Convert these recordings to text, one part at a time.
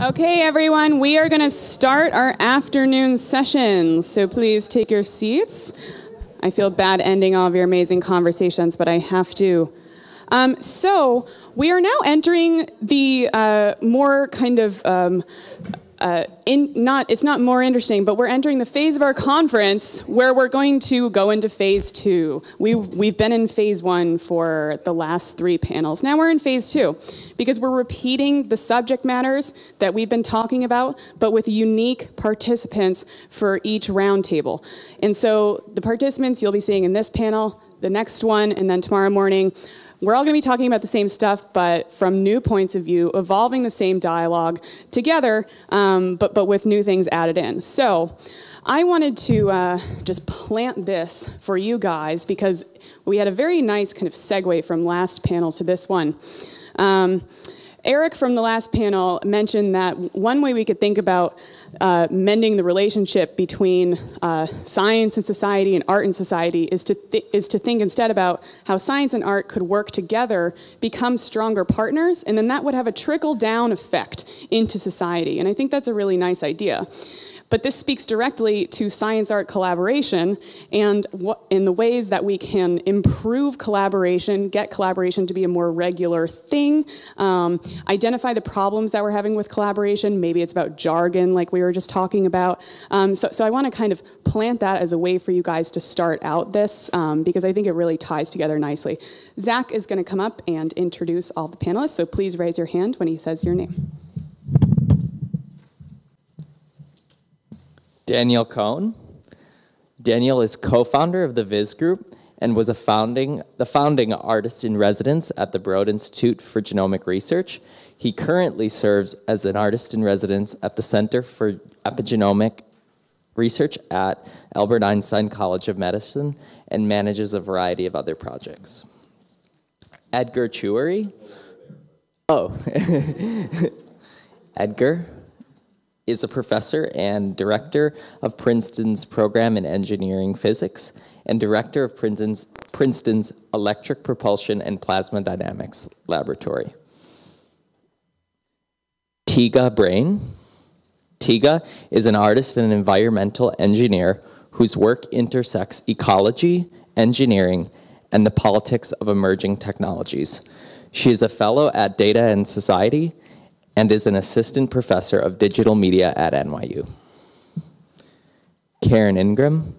Okay, everyone, we are going to start our afternoon sessions, so please take your seats. I feel bad ending all of your amazing conversations, but I have to. So we are now entering the more kind of it's not more interesting, but we're entering the phase of our conference where we're going to go into phase 2. We've been in phase 1 for the last 3 panels. Now we're in phase 2 because we're repeating the subject matters that we've been talking about, but with unique participants for each roundtable. And so the participants you'll be seeing in this panel, the next one, and then tomorrow morning, we're all going to be talking about the same stuff, but from new points of view, evolving the same dialogue together, but with new things added in. So I wanted to just plant this for you guys because we had a very nice kind of segue from last panel to this one. Eric from the last panel mentioned that one way we could think about mending the relationship between science and society and art and society is to think instead about how science and art could work together, become stronger partners, and then that would have a trickle-down effect into society. And I think that's a really nice idea. But this speaks directly to science-art collaboration and in the ways that we can improve collaboration, get collaboration to be a more regular thing, identify the problems that we're having with collaboration. Maybe it's about jargon like we were just talking about. So I want to kind of plant that as a way for you guys to start out this because I think it really ties together nicely. Zach is going to come up and introduce all the panelists, so please raise your hand when he says your name. Daniel Kohn. Daniel is co-founder of the Viz Group and was the founding artist-in-residence at the Broad Institute for Genomic Research. He currently serves as an artist-in-residence at the Center for Epigenomic Research at Albert Einstein College of Medicine and manages a variety of other projects. Edgar Choureiri. Oh. Edgar is a professor and director of Princeton's program in engineering physics and director of Princeton's electric propulsion and plasma dynamics laboratory. Tega Brain. Tega is an artist and an environmental engineer whose work intersects ecology, engineering, and the politics of emerging technologies. She is a fellow at Data and Society and is an assistant professor of digital media at NYU. Karen Ingram.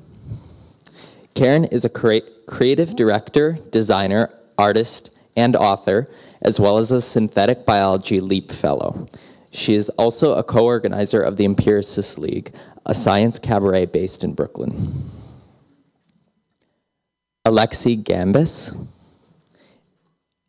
Karen is a creative director, designer, artist, and author, as well as a synthetic biology LEAP fellow. She is also a co-organizer of the Empiricists League, a science cabaret based in Brooklyn. Alexis Gambis.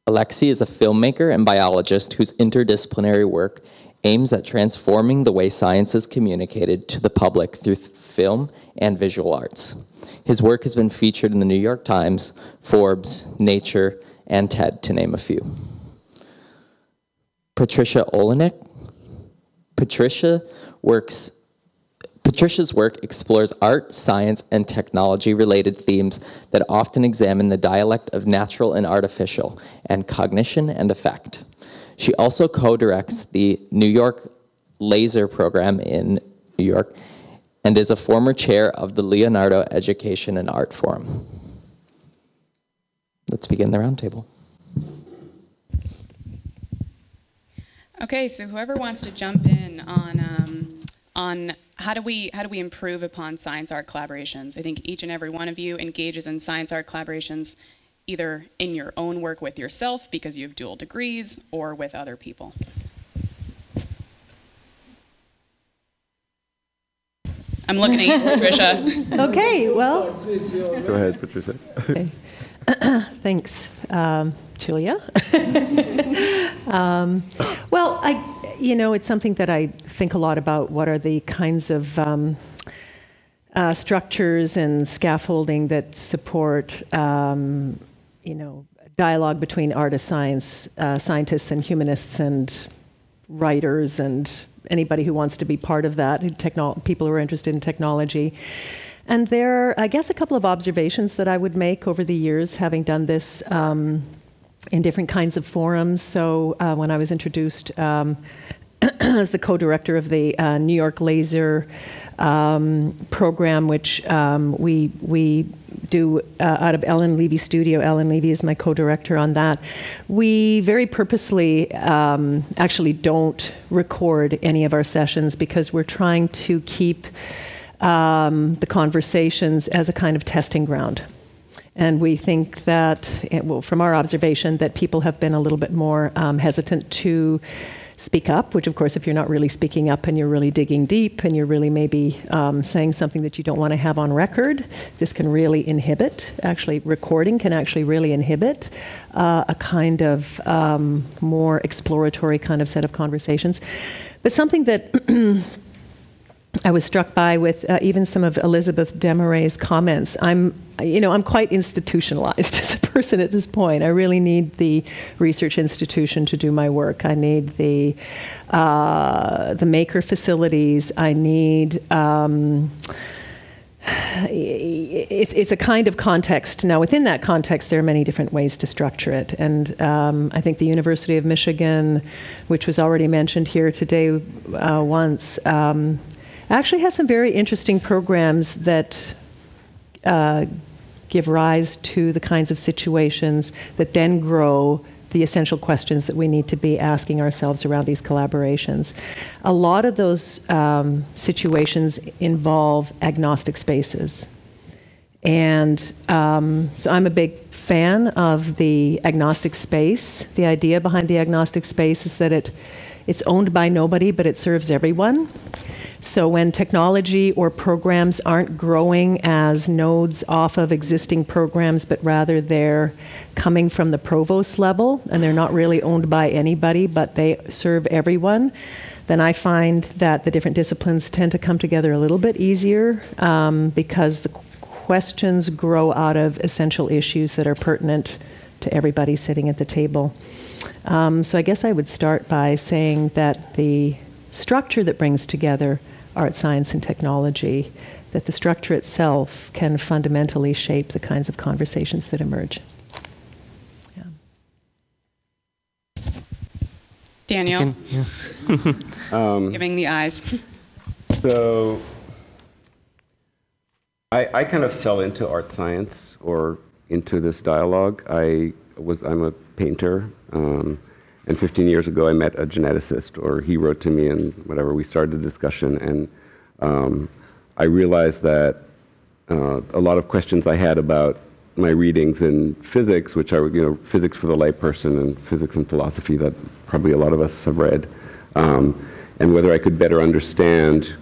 Alexis is a filmmaker and biologist whose interdisciplinary work aims at transforming the way science is communicated to the public through film and visual arts. His work has been featured in the New York Times, Forbes, Nature, and TED, to name a few. Patricia Olynyk. Patricia's work explores art, science, and technology-related themes that often examine the dialect of natural and artificial, and cognition and effect. She also co-directs the New York Laser Program in New York, and is a former chair of the Leonardo Education and Art Forum. Let's begin the roundtable. Okay, so whoever wants to jump in on how do we improve upon science-art collaborations? I think each and every one of you engages in science-art collaborations either in your own work with yourself because you have dual degrees or with other people. I'm looking at you, Patricia. Okay, well. Go ahead, Patricia. Okay. Thanks, Julia. Well, it's something that I think a lot about. What are the kinds of structures and scaffolding that support, dialogue between artists, scientists, and humanists, and writers, and anybody who wants to be part of that, people who are interested in technology. And there are, I guess, a couple of observations that I would make over the years, having done this in different kinds of forums. So when I was introduced as the co-director of the New York Laser program, which we do out of Ellen Levy's studio. Ellen Levy is my co-director on that. We very purposely actually don't record any of our sessions because we're trying to keep the conversations as a kind of testing ground. And we think that, well, from our observation, that people have been a little bit more hesitant to speak up, which of course, if you're not really speaking up and you're really digging deep and you're really maybe saying something that you don't want to have on record, this can really inhibit, actually recording can actually really inhibit a kind of more exploratory kind of set of conversations. But something that I was struck by with even some of Elizabeth Demaray's comments. I'm quite institutionalized as a person at this point. I really need the research institution to do my work. I need the maker facilities. I need. It's a kind of context. Now, within that context, there are many different ways to structure it. And I think the University of Michigan, which was already mentioned here today once, actually has some very interesting programs that give rise to the kinds of situations that then grow the essential questions that we need to be asking ourselves around these collaborations. A lot of those situations involve agnostic spaces. And so I'm a big fan of the agnostic space. The idea behind the agnostic space is that it's owned by nobody, but it serves everyone. So when technology or programs aren't growing as nodes off of existing programs, but rather they're coming from the provost level, and they're not really owned by anybody, but they serve everyone, then I find that the different disciplines tend to come together a little bit easier because the questions grow out of essential issues that are pertinent to everybody sitting at the table. So I guess I would start by saying that the structure that brings together art, science, and technology, that the structure itself can fundamentally shape the kinds of conversations that emerge. Yeah. Daniel, giving the eyes. So I kind of fell into art science or into this dialogue. I'm a painter. And 15 years ago, I met a geneticist, or he wrote to me, and whatever, we started a discussion, and I realized that a lot of questions I had about my readings in physics, which are, physics for the layperson and physics and philosophy that probably a lot of us have read, and whether I could better understand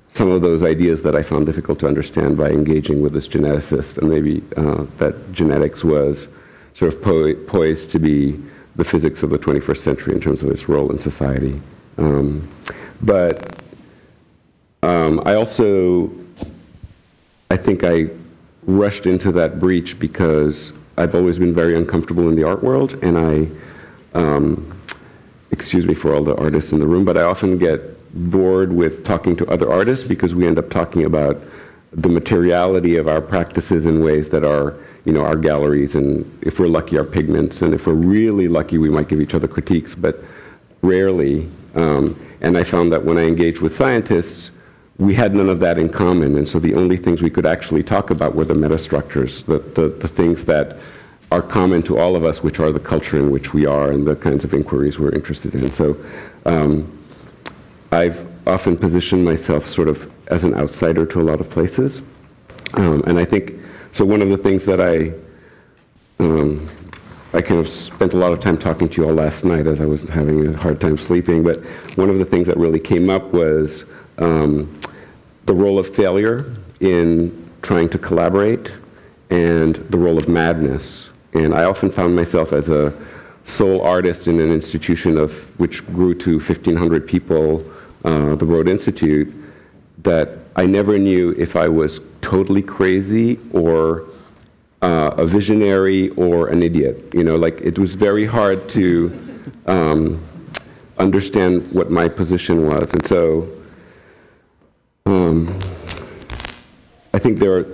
some of those ideas that I found difficult to understand by engaging with this geneticist, and maybe that genetics was sort of poised to be the physics of the 21st century in terms of its role in society. But I think I rushed into that breach because I've always been very uncomfortable in the art world, and excuse me for all the artists in the room, but I often get bored with talking to other artists because we end up talking about the materiality of our practices in ways that are our galleries, and if we're lucky, our pigments, and if we're really lucky, we might give each other critiques, but rarely. And I found that when I engaged with scientists, we had none of that in common, and so the only things we could actually talk about were the metastructures, the things that are common to all of us, which are the culture in which we are and the kinds of inquiries we're interested in. So I've often positioned myself sort of as an outsider to a lot of places, and I think, so one of the things that I kind of spent a lot of time talking to you all last night as I was having a hard time sleeping, but one of the things that really came up was the role of failure in trying to collaborate and the role of madness. And I often found myself as a sole artist in an institution which grew to 1,500 people, the Broad Institute, that I never knew if I was totally crazy or a visionary or an idiot. Like it was very hard to understand what my position was. And so I think there's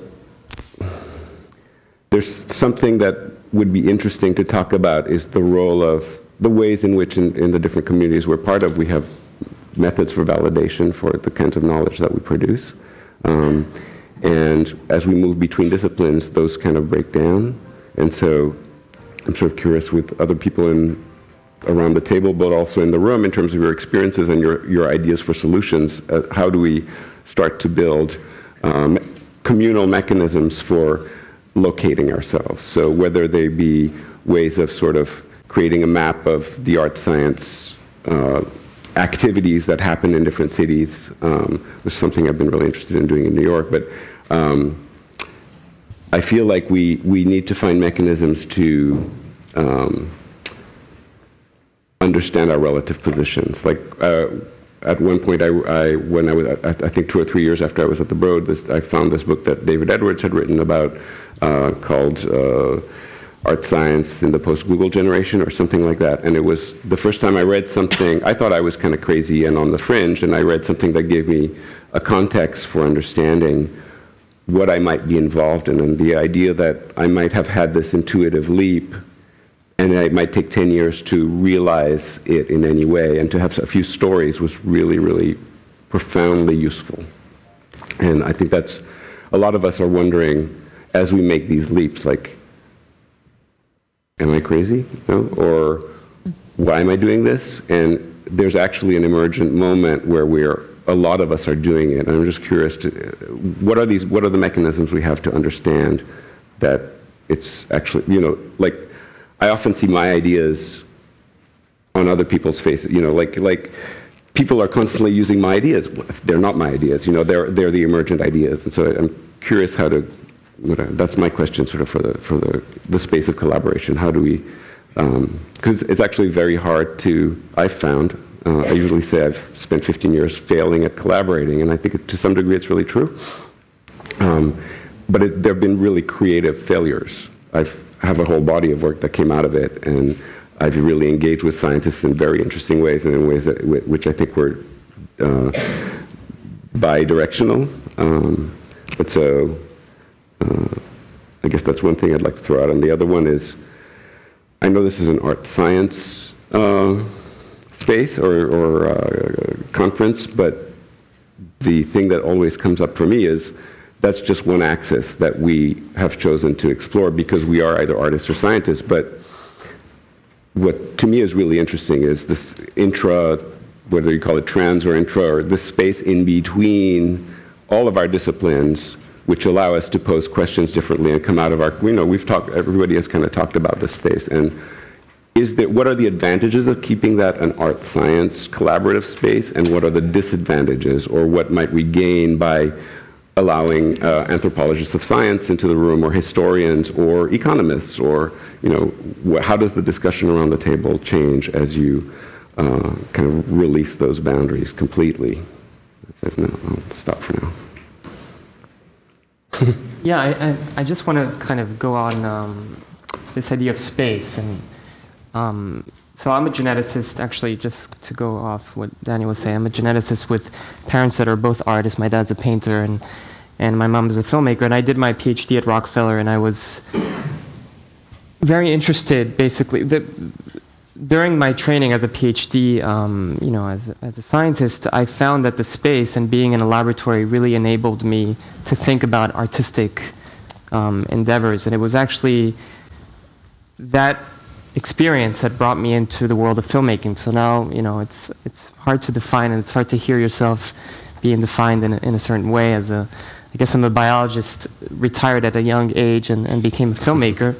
something that would be interesting to talk about is the role of the ways in which in the different communities we're part of, we have methods for validation for the kinds of knowledge that we produce. And as we move between disciplines, those kind of break down. And so I'm sort of curious with other people around the table, but also in the room, in terms of your experiences and your ideas for solutions, how do we start to build communal mechanisms for locating ourselves? So whether they be ways of sort of creating a map of the art science activities that happen in different cities, which is something I've been really interested in doing in New York. But I feel like we need to find mechanisms to understand our relative positions. Like at one point, when I was, I think 2 or 3 years after I was at the Broad, I found this book that David Edwards had written about called Art Science in the Post-Google Generation or something like that. And it was the first time I read something, I thought I was kind of crazy and on the fringe, and I read something that gave me a context for understanding what I might be involved in, and the idea that I might have had this intuitive leap and it might take 10 years to realize it in any way, and to have a few stories was really, really profoundly useful. And I think that's, a lot of us are wondering, as we make these leaps, like, am I crazy? No? Or why am I doing this? And there's actually an emergent moment where a lot of us are doing it. And I'm just curious, what are the mechanisms we have to understand that it's actually, like, I often see my ideas on other people's faces, like people are constantly using my ideas. They're not my ideas, they're the emergent ideas. And so I'm curious how to, that's my question sort of for the space of collaboration. How do we, because it's actually very hard I've found, I usually say I've spent 15 years failing at collaborating, and I think to some degree it's really true. But there have been really creative failures. I have a whole body of work that came out of it, and I've really engaged with scientists in very interesting ways, and in ways which I think were bi-directional. But so I guess that's one thing I'd like to throw out. And the other one is, I know this is an art science space or conference, but the thing that always comes up for me is that's just one axis that we have chosen to explore because we are either artists or scientists. But what to me is really interesting is this whether you call it trans or intra, or this space in between all of our disciplines, which allow us to pose questions differently and come out of our, everybody has kind of talked about this space. And what are the advantages of keeping that an art science collaborative space, and what are the disadvantages, or what might we gain by allowing anthropologists of science into the room, or historians, or economists, or, how does the discussion around the table change as you kind of release those boundaries completely? That's it. No, I'll stop for now. Yeah, I just want to kind of go on this idea of space. And so I'm a geneticist, actually, just to go off what Daniel was saying. I'm a geneticist with parents that are both artists. My dad's a painter, and my mom's a filmmaker. And I did my PhD at Rockefeller, and I was very interested, basically. During my training as a PhD, as a scientist, I found that the space and being in a laboratory really enabled me to think about artistic endeavors. And it was actually that experience that brought me into the world of filmmaking. So now, it's hard to define, and it's hard to hear yourself being defined in a certain way. I guess I'm a biologist, retired at a young age, and became a filmmaker.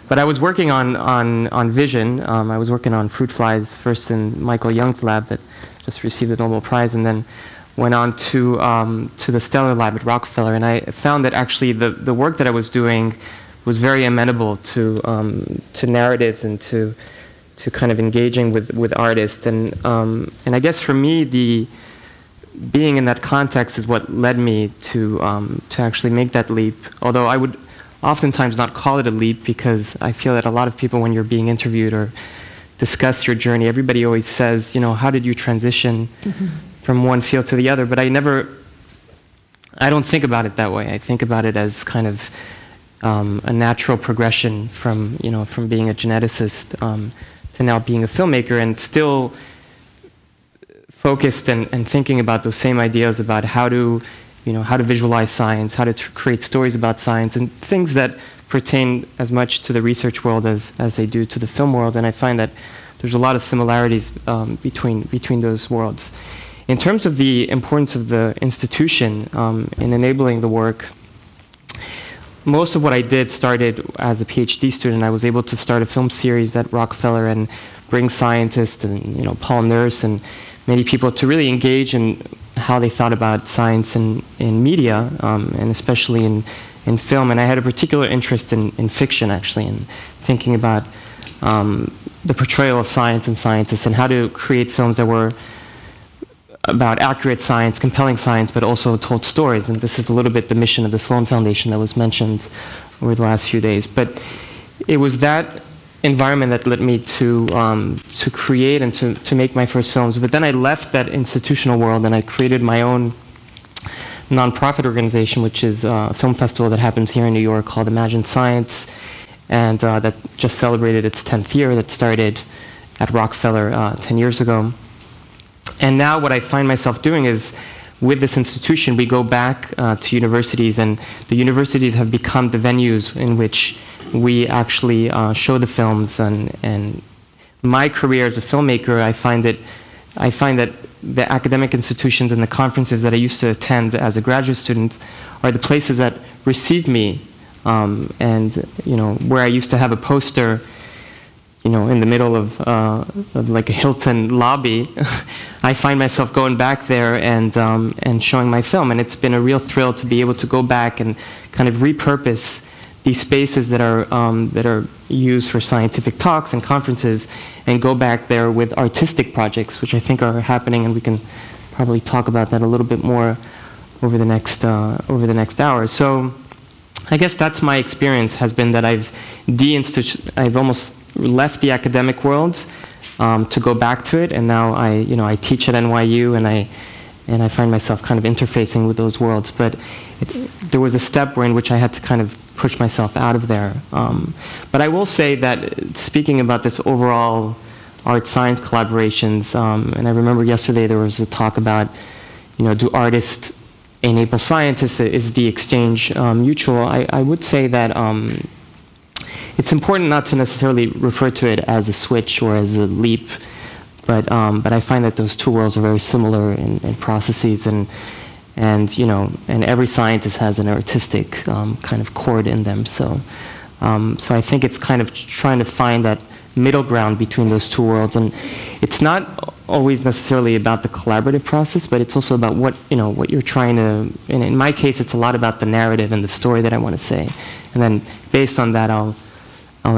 But I was working on vision. I was working on fruit flies, first in Michael Young's lab that just received the Nobel Prize, and then went on to the Stellar Lab at Rockefeller. And I found that actually the work that I was doing was very amenable to narratives and to kind of engaging with artists. And I guess for me, being in that context is what led me to actually make that leap. Although I would oftentimes not call it a leap, because I feel that a lot of people, when you're being interviewed or discuss your journey, everybody always says, how did you transition from one field to the other? But I don't think about it that way. I think about it as kind of a natural progression from being a geneticist to now being a filmmaker, and still focused and thinking about those same ideas about how to visualize science, how to create stories about science, and things that pertain as much to the research world as they do to the film world. And I find that there's a lot of similarities between those worlds. In terms of the importance of the institution in enabling the work, most of what I did started as a PhD student. I was able to start a film series at Rockefeller and bring scientists and Paul Nurse and many people to really engage in how they thought about science in media, and especially in film. And I had a particular interest in fiction, actually, and thinking about the portrayal of science and scientists and how to create films that were about accurate science, compelling science, but also told stories. And this is a little bit the mission of the Sloan Foundation that was mentioned over the last few days. But it was that environment that led me to create and to make my first films. But then I left that institutional world and I created my own nonprofit organization, which is a film festival that happens here in New York called Imagine Science, and that just celebrated its 10th year. That started at Rockefeller 10 years ago. And now what I find myself doing is, with this institution, we go back to universities, and the universities have become the venues in which we actually show the films. And my career as a filmmaker, I find that the academic institutions and the conferences that I used to attend as a graduate student are the places that received me, and where I used to have a poster in the middle of like a Hilton lobby. I find myself going back there and showing my film, and it's been a real thrill to be able to go back and kind of repurpose these spaces that are used for scientific talks and conferences, and go back there with artistic projects, which I think are happening, and we can probably talk about that a little bit more over the next hour. So I guess that's my experience, has been that I've almost left the academic world to go back to it, and now I teach at NYU, and I find myself kind of interfacing with those worlds. But there was a step in which I had to kind of push myself out of there. But I will say that, speaking about this overall art-science collaborations, and I remember yesterday there was a talk about, do artists enable scientists? Is the exchange mutual? I would say that it's important not to necessarily refer to it as a switch or as a leap, but I find that those two worlds are very similar in processes, and every scientist has an artistic kind of chord in them. So I think it's kind of trying to find that middle ground between those two worlds, and it's not always necessarily about the collaborative process, but it's also about what you're trying to. And in my case, it's a lot about the narrative and the story that I want to say, and then based on that, I'll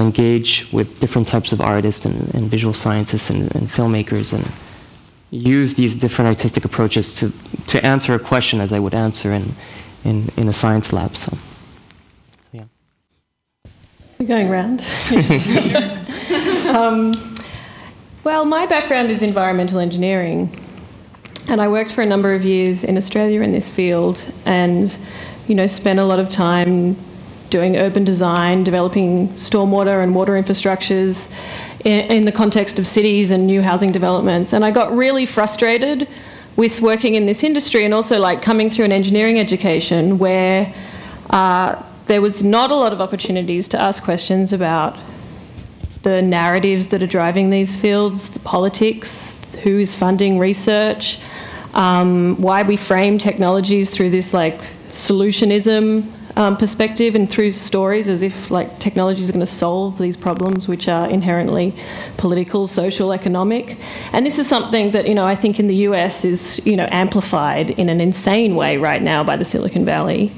engage with different types of artists and visual scientists and filmmakers, and use these different artistic approaches to answer a question as I would answer in a science lab. So yeah. We're going round. Yes. Well, my background is environmental engineering, and I worked for a number of years in Australia in this field, and spent a lot of time doing urban design, developing stormwater and water infrastructures in the context of cities and new housing developments. And I got really frustrated with working in this industry, and also like coming through an engineering education where there was not a lot of opportunities to ask questions about the narratives that are driving these fields, the politics, who is funding research, why we frame technologies through this like solutionism perspective and through stories, as if like technologies are going to solve these problems which are inherently political, social, economic. And this is something that I think in the US is amplified in an insane way right now by the Silicon Valley.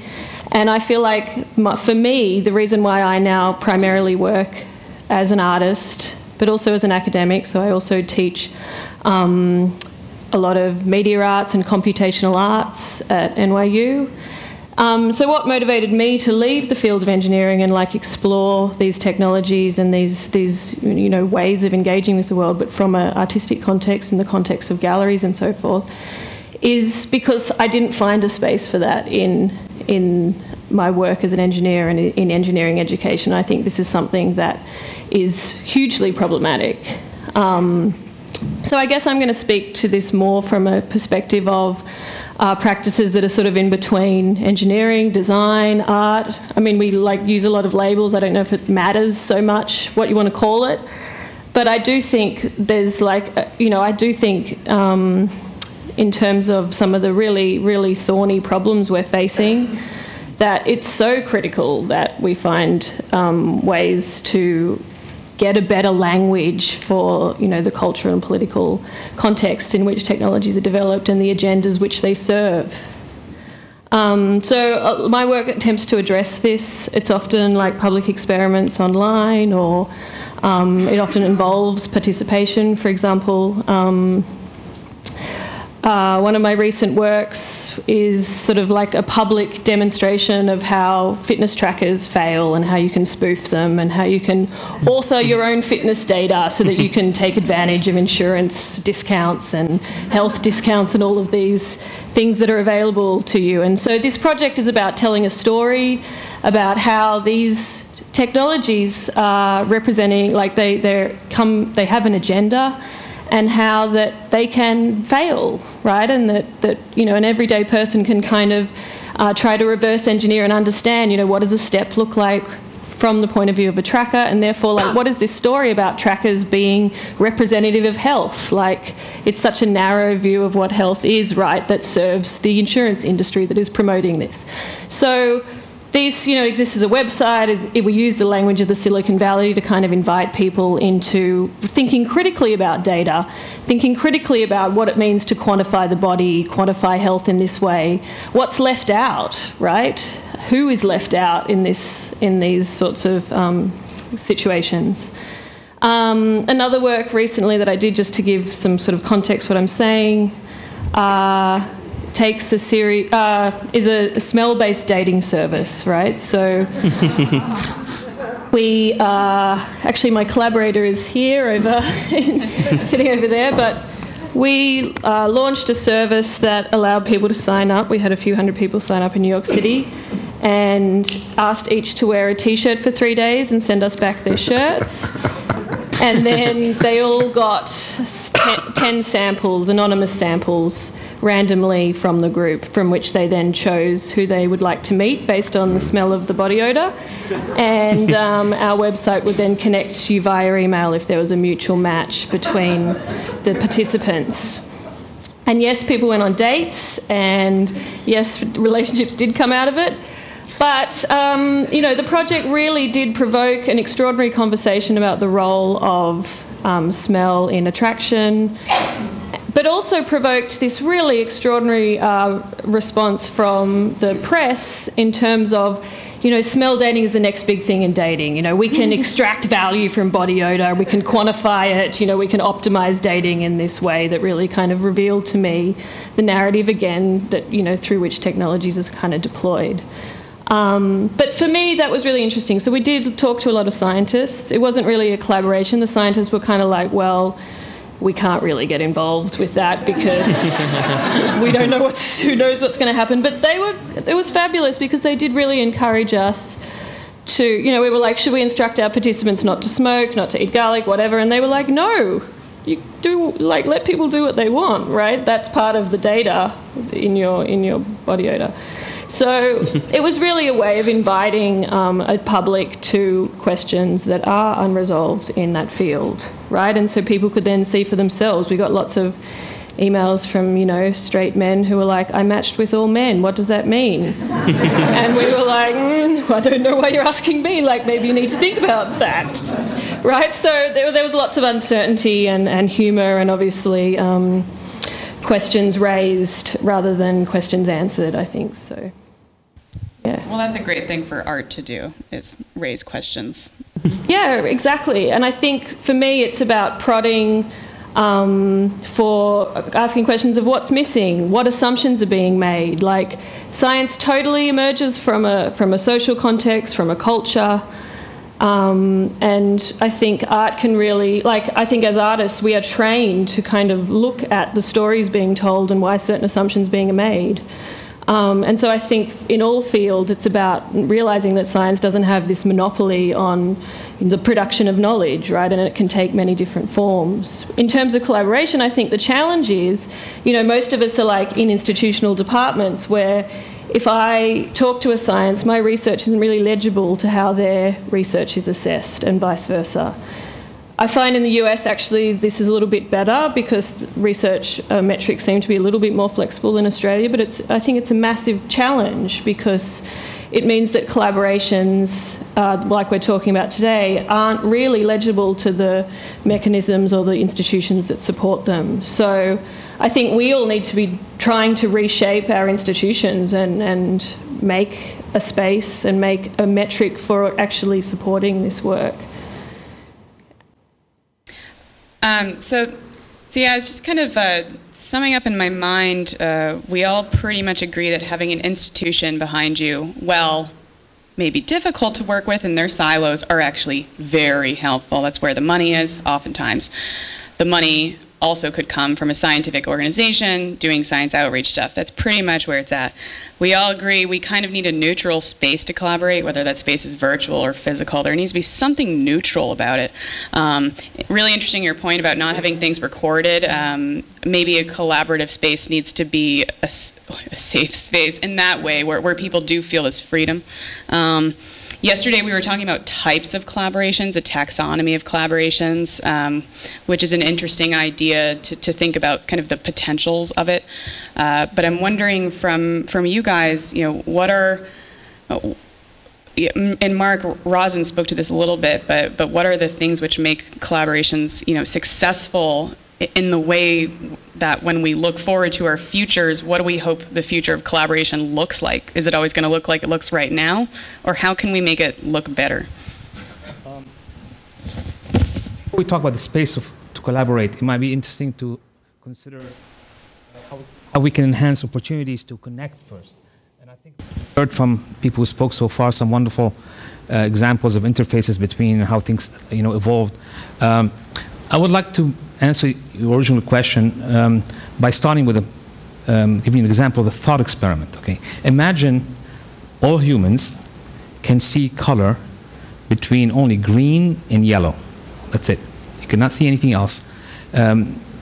And I feel like for me, the reason why I now primarily work as an artist but also as an academic, so I also teach a lot of media arts and computational arts at NYU. So what motivated me to leave the field of engineering and like explore these technologies and these ways of engaging with the world, but from an artistic context, in the context of galleries and so forth, is because I didn't find a space for that in my work as an engineer and in engineering education. I think this is something that is hugely problematic. So I guess I'm going to speak to this more from a perspective of practices that are sort of in between engineering, design, art. I mean, we use a lot of labels. I don't know if it matters so much what you want to call it. But I do think there's in terms of some of the really, really thorny problems we're facing, that it's so critical that we find ways to get a better language for, the cultural and political context in which technologies are developed and the agendas which they serve. So my work attempts to address this. It's often like public experiments online, or it often involves participation. For example, one of my recent works is sort of like a public demonstration of how fitness trackers fail and how you can spoof them and how you can author your own fitness data so that you can take advantage of insurance discounts and health discounts and all of these things that are available to you. And so this project is about telling a story about how these technologies are representing, like they have an agenda, and how that they can fail, right? And that an everyday person can kind of try to reverse engineer and understand, what does a step look like from the point of view of a tracker, and therefore, like, what is this story about trackers being representative of health? Like, it's such a narrow view of what health is, right, that serves the insurance industry that is promoting this. So this, exists as a website. We use the language of the Silicon Valley to kind of invite people into thinking critically about data, thinking critically about what it means to quantify the body, quantify health in this way. What's left out, right? Who is left out in these sorts of situations? Another work recently that I did, just to give some sort of context what I'm saying, takes a series, is a smell-based dating service, right? So we, actually my collaborator is here, sitting over there, but we launched a service that allowed people to sign up. We had a few hundred people sign up in New York City and asked each to wear a T-shirt for 3 days and send us back their shirts. And then they all got 10 samples, anonymous samples, randomly from the group, from which they then chose who they would like to meet based on the smell of the body odour. And our website would then connect you via email if there was a mutual match between the participants. And yes, people went on dates, and yes, relationships did come out of it. But, the project really did provoke an extraordinary conversation about the role of smell in attraction, but also provoked this really extraordinary response from the press in terms of, smell dating is the next big thing in dating. We can extract value from body odour, we can quantify it, we can optimise dating in this way that really kind of revealed to me the narrative again that, through which technologies is kind of deployed. But for me, that was really interesting. So we did talk to a lot of scientists. It wasn't really a collaboration. The scientists were kind of like, well, we can't really get involved with that because we don't know who knows what's going to happen. But it was fabulous because they did really encourage us to, we were like, should we instruct our participants not to smoke, not to eat garlic, whatever? And they were like, no, you do, let people do what they want, right? That's part of the data in your body odour. So it was really a way of inviting a public to questions that are unresolved in that field, right? And so people could then see for themselves. We got lots of emails from, straight men who were like, I matched with all men. What does that mean? And we were like, I don't know why you're asking me. Like, maybe you need to think about that, right? So there was lots of uncertainty and humour and obviously questions raised rather than questions answered, I think. So, yeah. Well, that's a great thing for art to do, is raise questions. Yeah, exactly. And I think for me it's about prodding for asking questions of what's missing, what assumptions are being made. Like, science totally emerges from a social context, from a culture. And I think art can really, I think as artists we are trained to kind of look at the stories being told and why certain assumptions being made. And so I think in all fields it's about realising that science doesn't have this monopoly on the production of knowledge, right? And it can take many different forms. In terms of collaboration, I think the challenge is, most of us are like in institutional departments where if I talk to a science, my research isn't really legible to how their research is assessed and vice versa. I find in the US actually this is a little bit better because research metrics seem to be a little bit more flexible than Australia, but I think it's a massive challenge because it means that collaborations, like we're talking about today, aren't really legible to the mechanisms or the institutions that support them. So I think we all need to be trying to reshape our institutions and make a space and make a metric for actually supporting this work. So yeah, it's just kind of summing up in my mind, we all pretty much agree that having an institution behind you, well, may be difficult to work with, and their silos are actually very helpful. That's where the money is, oftentimes. The money also could come from a scientific organization doing science outreach stuff. That's pretty much where it's at. We all agree we kind of need a neutral space to collaborate, whether that space is virtual or physical. There needs to be something neutral about it. Really interesting your point about not having things recorded. Maybe a collaborative space needs to be a safe space in that way where people do feel this freedom. Yesterday we were talking about types of collaborations, a taxonomy of collaborations, which is an interesting idea to think about kind of the potentials of it. But I'm wondering from you guys, what are, and Mark Rosin spoke to this a little bit, but what are the things which make collaborations, successful in the way that when we look forward to our futures, what do we hope the future of collaboration looks like? Is it always going to look like it looks right now? Or how can we make it look better? Before we talk about the space to collaborate, it might be interesting to consider how we can enhance opportunities to connect first. And I think we've heard from people who spoke so far some wonderful examples of interfaces between how things evolved. I would like to answer your original question by starting with giving you an example of the thought experiment. Okay, imagine all humans can see color between only green and yellow. That's it. You cannot see anything else.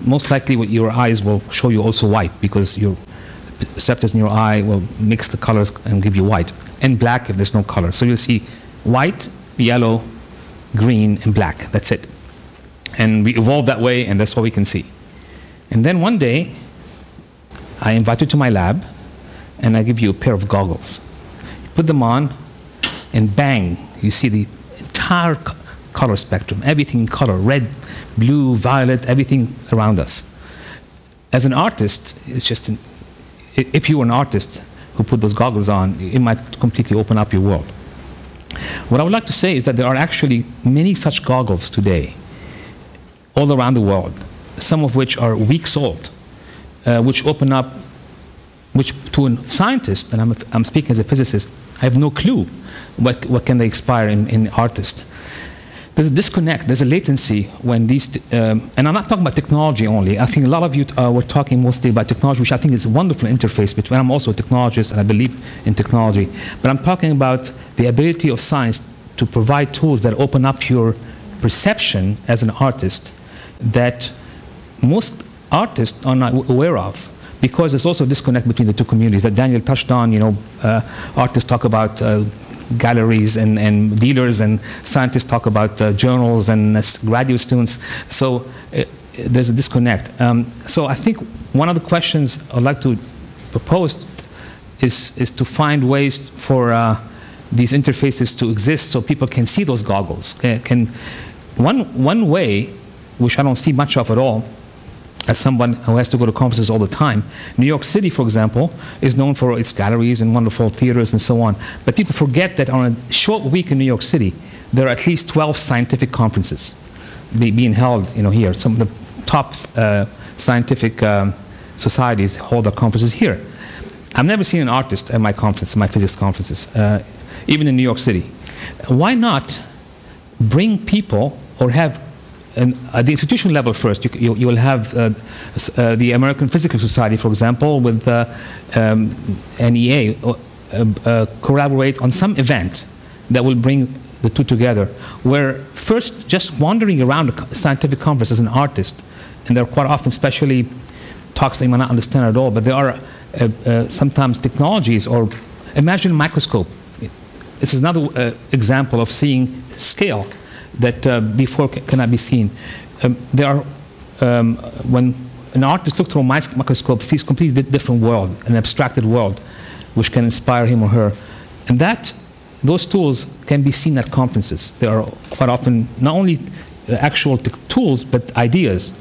Most likely, what your eyes will show you also white because your receptors in your eye will mix the colors and give you white, and black if there's no color. So you'll see white, yellow, green, and black. That's it. And we evolved that way, and that's what we can see. And then one day, I invite you to my lab, and I give you a pair of goggles. You put them on, and bang, you see the entire color spectrum, everything in color, red, blue, violet, everything around us. As an artist, it's just, if you were an artist who put those goggles on, it might completely open up your world. What I would like to say is that there are actually many such goggles today, all around the world, some of which are weeks old, which open up, which to a scientist, and I'm speaking as a physicist, I have no clue what can they inspire in artists. There's a disconnect, there's a latency when these, and I'm not talking about technology only. I think a lot of you were talking mostly about technology, which I think is a wonderful interface between, I'm also a technologist and I believe in technology, but I'm talking about the ability of science to provide tools that open up your perception as an artist that most artists are not aware of, because there's also a disconnect between the two communities that Daniel touched on. Artists talk about galleries and dealers, and scientists talk about journals and graduate students. So there's a disconnect. So I think one of the questions I'd like to propose is to find ways for these interfaces to exist so people can see those goggles. One way, which I don't see much of at all, as someone who has to go to conferences all the time. New York City, for example, is known for its galleries and wonderful theaters and so on. But people forget that on a short week in New York City, there are at least 12 scientific conferences being held here. Some of the top scientific societies hold their conferences here. I've never seen an artist at my conference, my physics conferences, even in New York City. Why not bring people or have at the institution level first, you will have the American Physical Society, for example, with NEA, collaborate on some event that will bring the two together, where first just wandering around a scientific conference as an artist, and there are quite often especially talks that you might not understand at all, but there are sometimes technologies, or imagine a microscope. This is another example of seeing scale that before cannot be seen. There are, when an artist looks through a microscope, he sees a completely different world, an abstracted world, which can inspire him or her. And those tools can be seen at conferences. There are quite often not only actual tools, but ideas.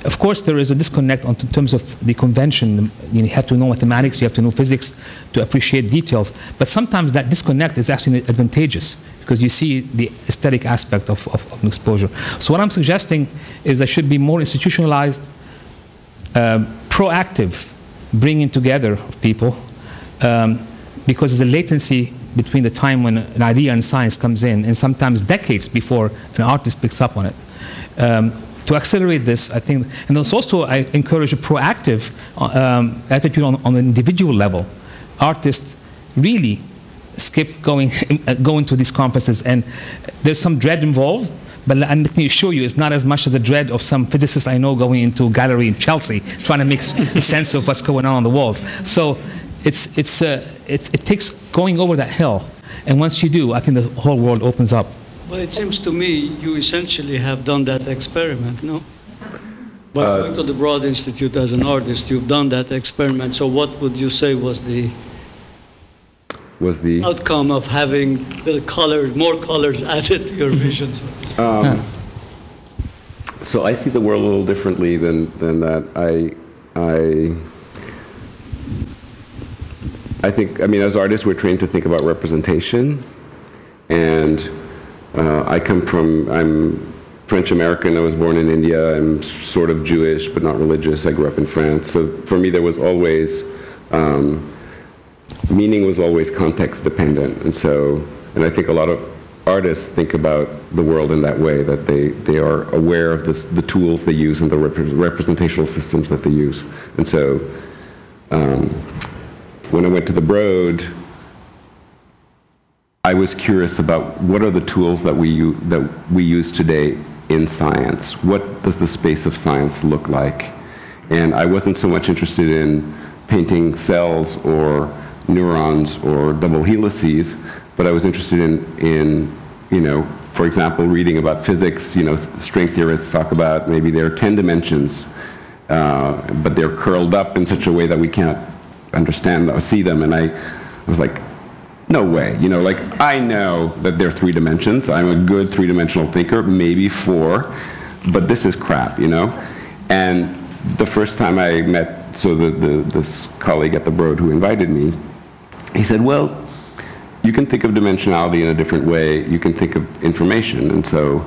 Of course, there is a disconnect in terms of the convention. You have to know mathematics, you have to know physics to appreciate details. But sometimes that disconnect is actually advantageous because you see the aesthetic aspect of an exposure. So what I'm suggesting is there should be more institutionalized, proactive bringing together of people, because there's a latency between the time when an idea in science comes in and sometimes decades before an artist picks up on it. To accelerate this, I think, and also I encourage a proactive attitude on an individual level. Artists really skip going to these conferences, and there's some dread involved, but let me assure you, it's not as much as the dread of some physicists I know going into a gallery in Chelsea, trying to make sense of what's going on the walls. So it takes going over that hill, and once you do, I think the whole world opens up. Well, it seems to me you essentially have done that experiment, no? By going to the Broad Institute as an artist, you've done that experiment. So what would you say was the outcome of having more colors added to your visions? So I see the world a little differently than that. I think, I mean, as artists, we're trained to think about representation, and I'm French-American. I was born in India. I'm sort of Jewish, but not religious. I grew up in France. So for me, there was always, meaning was always context dependent. And I think a lot of artists think about the world in that way, that they are aware of the tools they use and the representational systems that they use. And so when I went to the Broad, I was curious about what are the tools that we use today in science. What does the space of science look like? And I wasn't so much interested in painting cells or neurons or double helices, but I was interested in for example, reading about physics. String theorists talk about maybe there are 10 dimensions, but they're curled up in such a way that we can't understand or see them. And I was like, no way, I know that there are 3 dimensions. I'm a good 3-dimensional thinker, maybe 4, but this is crap, And the first time I met, this colleague at the Broad who invited me, he said, well, you can think of dimensionality in a different way. You can think of information. And so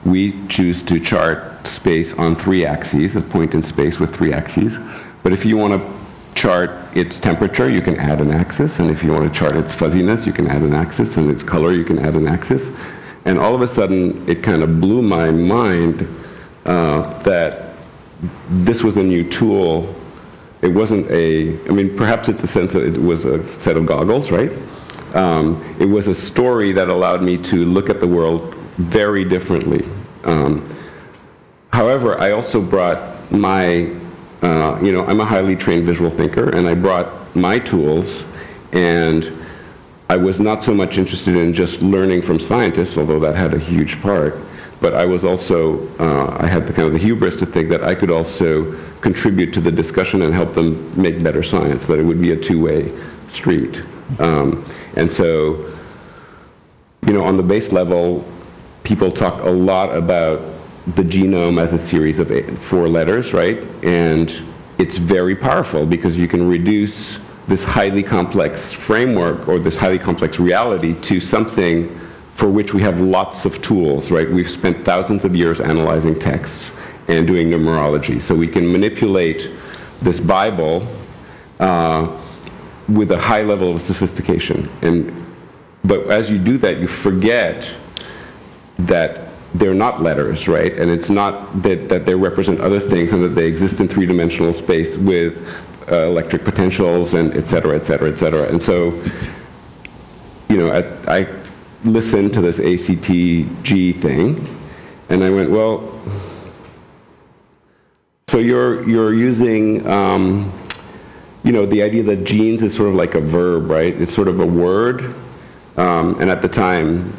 we choose to chart space on 3 axes, a point in space with 3 axes. But if you want to chart its temperature, you can add an axis, and if you want to chart its fuzziness, you can add an axis, and its color, you can add an axis. And all of a sudden, it kind of blew my mind that this was a new tool. It wasn't perhaps it's a sense of, it was a set of goggles, right? It was a story that allowed me to look at the world very differently. However, I also brought my I'm a highly trained visual thinker, and I brought my tools, and I was not so much interested in just learning from scientists, although that had a huge part, but I was also, I had the kind of the hubris to think that I could also contribute to the discussion and help them make better science, that it would be a two-way street. And so, on the base level, people talk a lot about the genome as a series of 4 letters, right? And it's very powerful because you can reduce this highly complex framework or this highly complex reality to something for which we have lots of tools, right? We've spent thousands of years analyzing texts and doing numerology. So we can manipulate this Bible with a high level of sophistication. But as you do that, you forget that they're not letters, right? And it's not that they represent other things and that they exist in three-dimensional space with electric potentials and et cetera, et cetera, et cetera. And so, you know, I listened to this ACTG thing, and I went, well, so you're using, you know, the idea that genes is sort of like a verb, right? It's sort of a word, and at the time,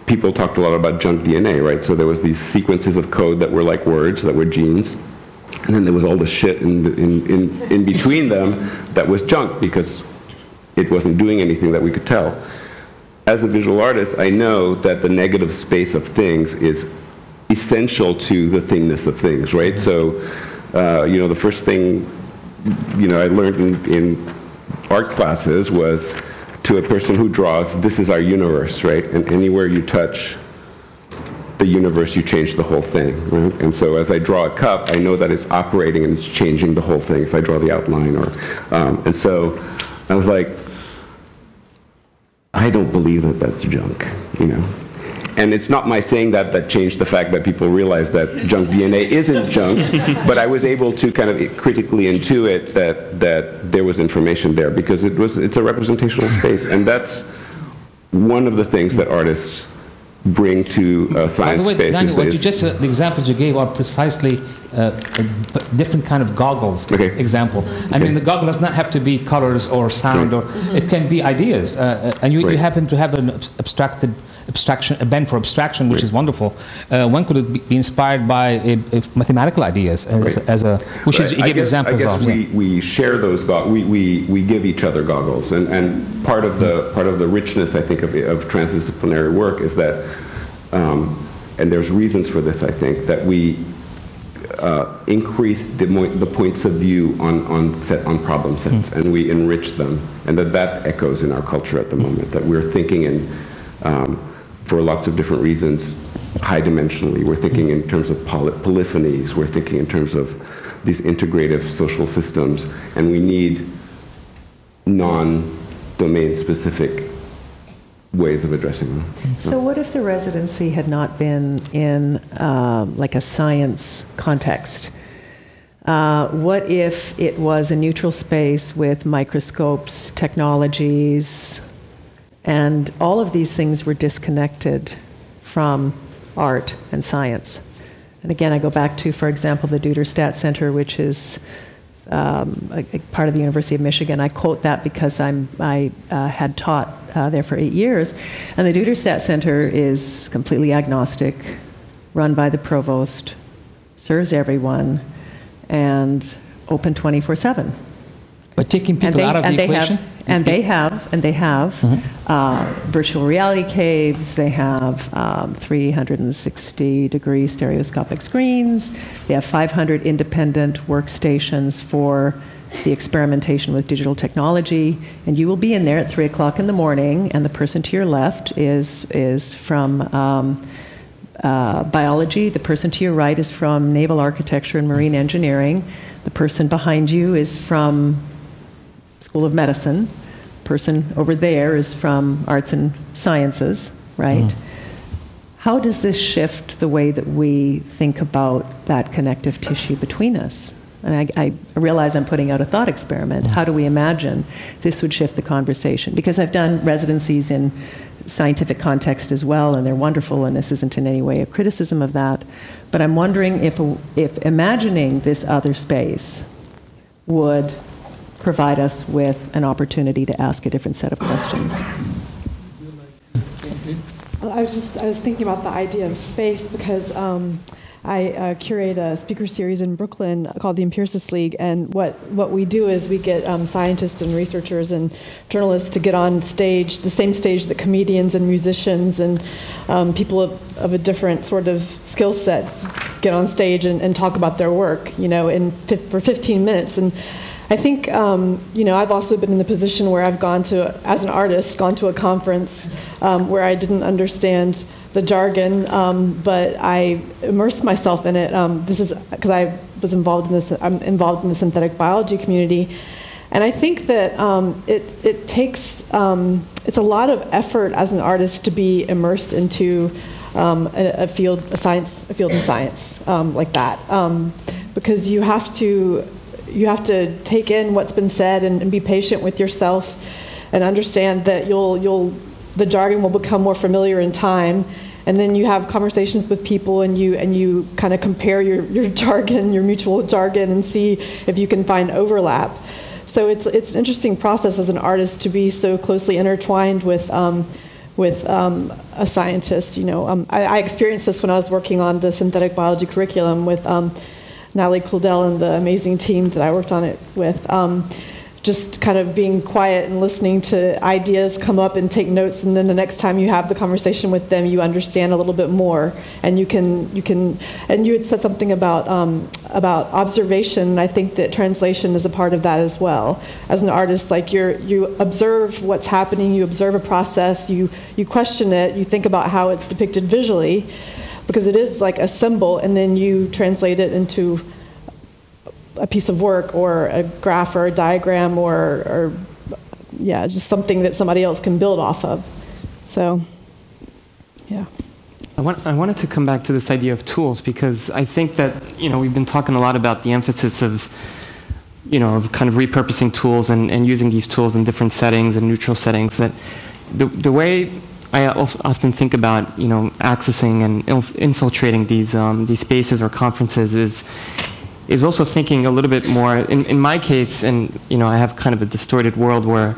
people talked a lot about junk DNA, right? So there was these sequences of code that were like words, that were genes, and then there was all the shit in between them that was junk because it wasn't doing anything that we could tell. As a visual artist, I know that the negative space of things is essential to the thingness of things, right? So, you know, the first thing, you know, I learned in art classes was, to a person who draws, this is our universe, right? And anywhere you touch the universe, you change the whole thing, right? And so as I draw a cup, I know that it's operating and it's changing the whole thing if I draw the outline. And so I was like, I don't believe that that's junk, you know? And it's not my saying that that changed the fact that people realized that junk DNA isn't junk, but I was able to kind of critically intuit that there was information there because it's a representational space, and that's one of the things that artists bring to science space. By the way, Daniel, what you just, the examples you gave are precisely a different kind of goggles example. I mean, the goggle does not have to be colors or sound, or it can be ideas, and you happen to have an a bent for abstraction, which is wonderful. One could be inspired by mathematical ideas, which is, you give examples of. I guess we share those we give each other goggles, and part of the richness, I think, of transdisciplinary work is that, and there's reasons for this, I think, that we increase the points of view on problem sets, and we enrich them, and that echoes in our culture at the moment, that we're thinking in for lots of different reasons, high dimensionally. We're thinking in terms of polyphonies. We're thinking in terms of these integrative social systems, and we need non-domain specific ways of addressing them. So what if the residency had not been in like a science context? What if it was a neutral space with microscopes, technologies, and all of these things were disconnected from art and science? And again, I go back to, for example, the Duderstadt Center, which is a part of the University of Michigan. I quote that because I had taught there for 8 years. And the Duderstadt Center is completely agnostic, run by the provost, serves everyone, and open 24/7. But taking people out of the equation? And they have virtual reality caves. They have 360-degree stereoscopic screens. They have 500 independent workstations for the experimentation with digital technology. And you will be in there at 3 o'clock in the morning, and the person to your left is from biology. The person to your right is from naval architecture and marine engineering. The person behind you is from School of Medicine. Person over there is from arts and sciences, right? How does this shift the way that we think about that connective tissue between us? And I realize I'm putting out a thought experiment. How do we imagine this would shift the conversation? Because I've done residencies in scientific context as well, and they're wonderful, and this isn't in any way a criticism of that. But I'm wondering if imagining this other space would provide us with an opportunity to ask a different set of questions. Well, I was thinking about the idea of space because I curate a speaker series in Brooklyn called the Empiricists League, and what we do is we get scientists and researchers and journalists to get on stage, the same stage that comedians and musicians and people of a different sort of skill set get on stage and talk about their work, you know, for 15 minutes. And I think, you know, I've also been in the position where I've as an artist, gone to a conference where I didn't understand the jargon, but I immersed myself in it. This is because I'm involved in the synthetic biology community. And I think that it takes, it's a lot of effort as an artist to be immersed into a field in science like that, because you have to take in what's been said and be patient with yourself, and understand that the jargon will become more familiar in time. And then you have conversations with people, and you kind of compare your jargon, your mutual jargon, and see if you can find overlap. So it's an interesting process as an artist to be so closely intertwined with a scientist. You know, I experienced this when I was working on the synthetic biology curriculum with Natalie Kuldell and the amazing team that I worked on it with. Just kind of being quiet and listening to ideas come up and take notes, and then the next time you have the conversation with them, you understand a little bit more, and you had said something about observation, and I think that translation is a part of that as well. As an artist, like you observe what's happening, you observe a process, you question it, you think about how it's depicted visually, because it is like a symbol, and then you translate it into a piece of work or a graph or a diagram or yeah, just something that somebody else can build off of. So, yeah. I wanted to come back to this idea of tools, because I think that, you know, we've been talking a lot about the emphasis of, you know, of kind of repurposing tools and using these tools in different settings and neutral settings. That the way I often think about, you know, accessing and infiltrating these spaces or conferences is also thinking a little bit more, in my case, and you know, I have kind of a distorted world where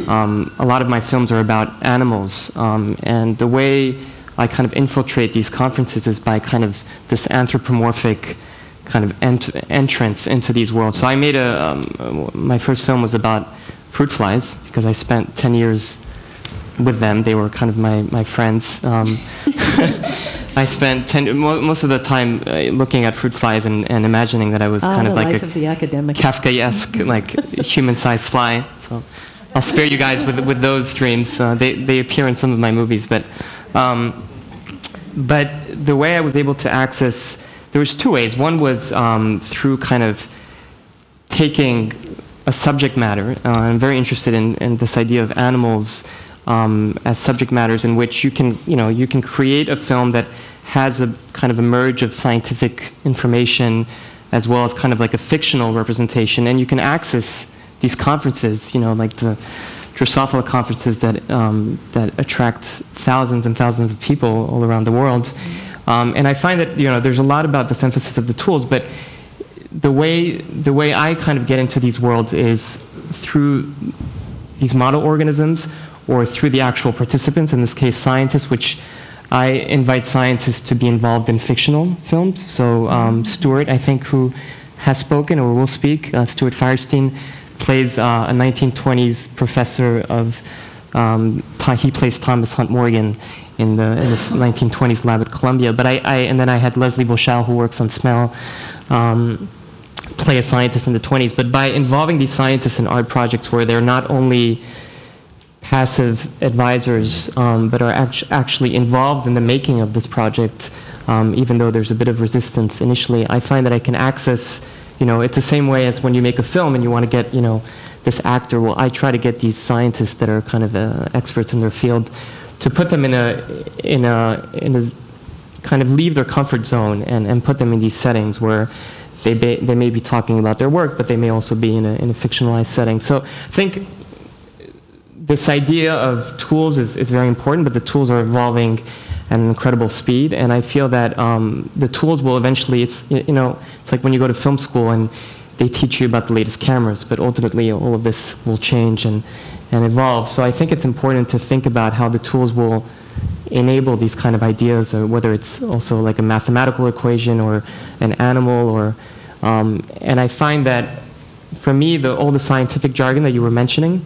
a lot of my films are about animals, and the way I kind of infiltrate these conferences is by kind of this anthropomorphic kind of entrance into these worlds. So I made my first film was about fruit flies, because I spent 10 years with them. They were kind of my friends. I spent most of the time looking at fruit flies and imagining that I was kind of like a Kafkaesque, like human-sized fly. So I'll spare you guys with those dreams. They appear in some of my movies, but the way I was able to access, there was two ways. One was through kind of taking a subject matter. I'm very interested in this idea of animals as subject matters, in which you can create a film that has a kind of a merge of scientific information as well as kind of like a fictional representation, and you can access these conferences, you know, like the Drosophila conferences that attract thousands and thousands of people all around the world. And I find that, you know, there's a lot about this emphasis of the tools, but the way I kind of get into these worlds is through these model organisms, or through the actual participants, in this case scientists, which I invite scientists to be involved in fictional films. So Stuart, I think, who has spoken or will speak, Stuart Firestein, plays a 1920s professor of, he plays Thomas Hunt Morgan in this 1920s lab at Columbia. But and then I had Leslie Beauchal, who works on smell, play a scientist in the 20s. But by involving these scientists in art projects where they're not only passive advisors, but are actually involved in the making of this project, even though there's a bit of resistance initially, I find that I can access, you know, it's the same way as when you make a film and you want to get, you know, this actor. Well, I try to get these scientists that are kind of experts in their field to put them in a kind of leave their comfort zone and put them in these settings where they may be talking about their work, but they may also be in a fictionalized setting. So I think this idea of tools is very important, but the tools are evolving at an incredible speed, and I feel that the tools will eventually, it's like when you go to film school and they teach you about the latest cameras, but ultimately all of this will change and evolve. So I think it's important to think about how the tools will enable these kind of ideas, or whether it's also like a mathematical equation or an animal, or and I find that for me, all the scientific jargon that you were mentioning,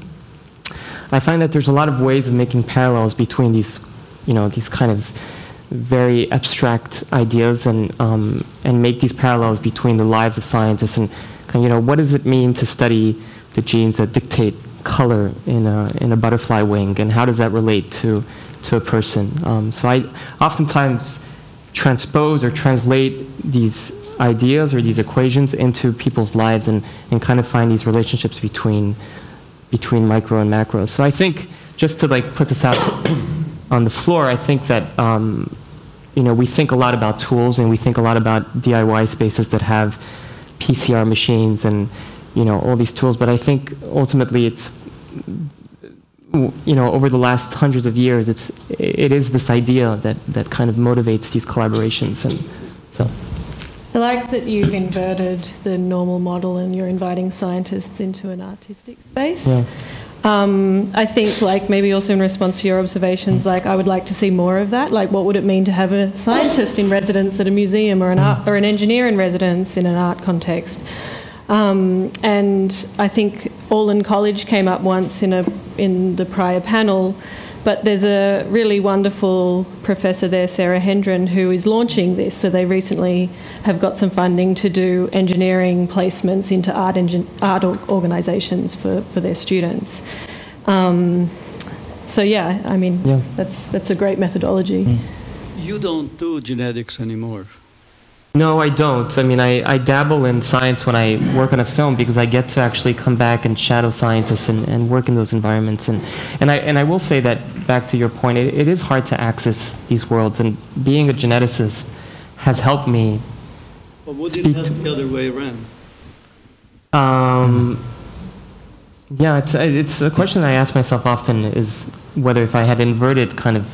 I find that there's a lot of ways of making parallels between these, you know, these kind of very abstract ideas, and make these parallels between the lives of scientists and, you know, what does it mean to study the genes that dictate color in a butterfly wing, and how does that relate to a person? So I oftentimes transpose or translate these ideas or these equations into people's lives, and kind of find these relationships between micro and macro. So I think, just to like put this out on the floor, I think that we think a lot about tools and we think a lot about DIY spaces that have PCR machines and, all these tools. But I think ultimately it's, over the last hundreds of years, it is this idea that kind of motivates these collaborations. And so. I like that you've inverted the normal model and you're inviting scientists into an artistic space. Yeah. I think, maybe also in response to your observations, I would like to see more of that. What would it mean to have a scientist in residence at a museum or an engineer in residence in an art context? And I think Allen College came up once in the prior panel, but there's a really wonderful professor there, Sarah Hendren, who is launching this. So they recently have got some funding to do engineering placements into art organisations for their students. So yeah, I mean, that's a great methodology. You don't do genetics anymore. No, I don't. I mean, I dabble in science when I work on a film because I get to actually come back and shadow scientists and work in those environments. And I will say that, back to your point, it is hard to access these worlds. And being a geneticist has helped me. But would it help the other way around? Yeah, it's a question I ask myself often, is whether if I had inverted kind of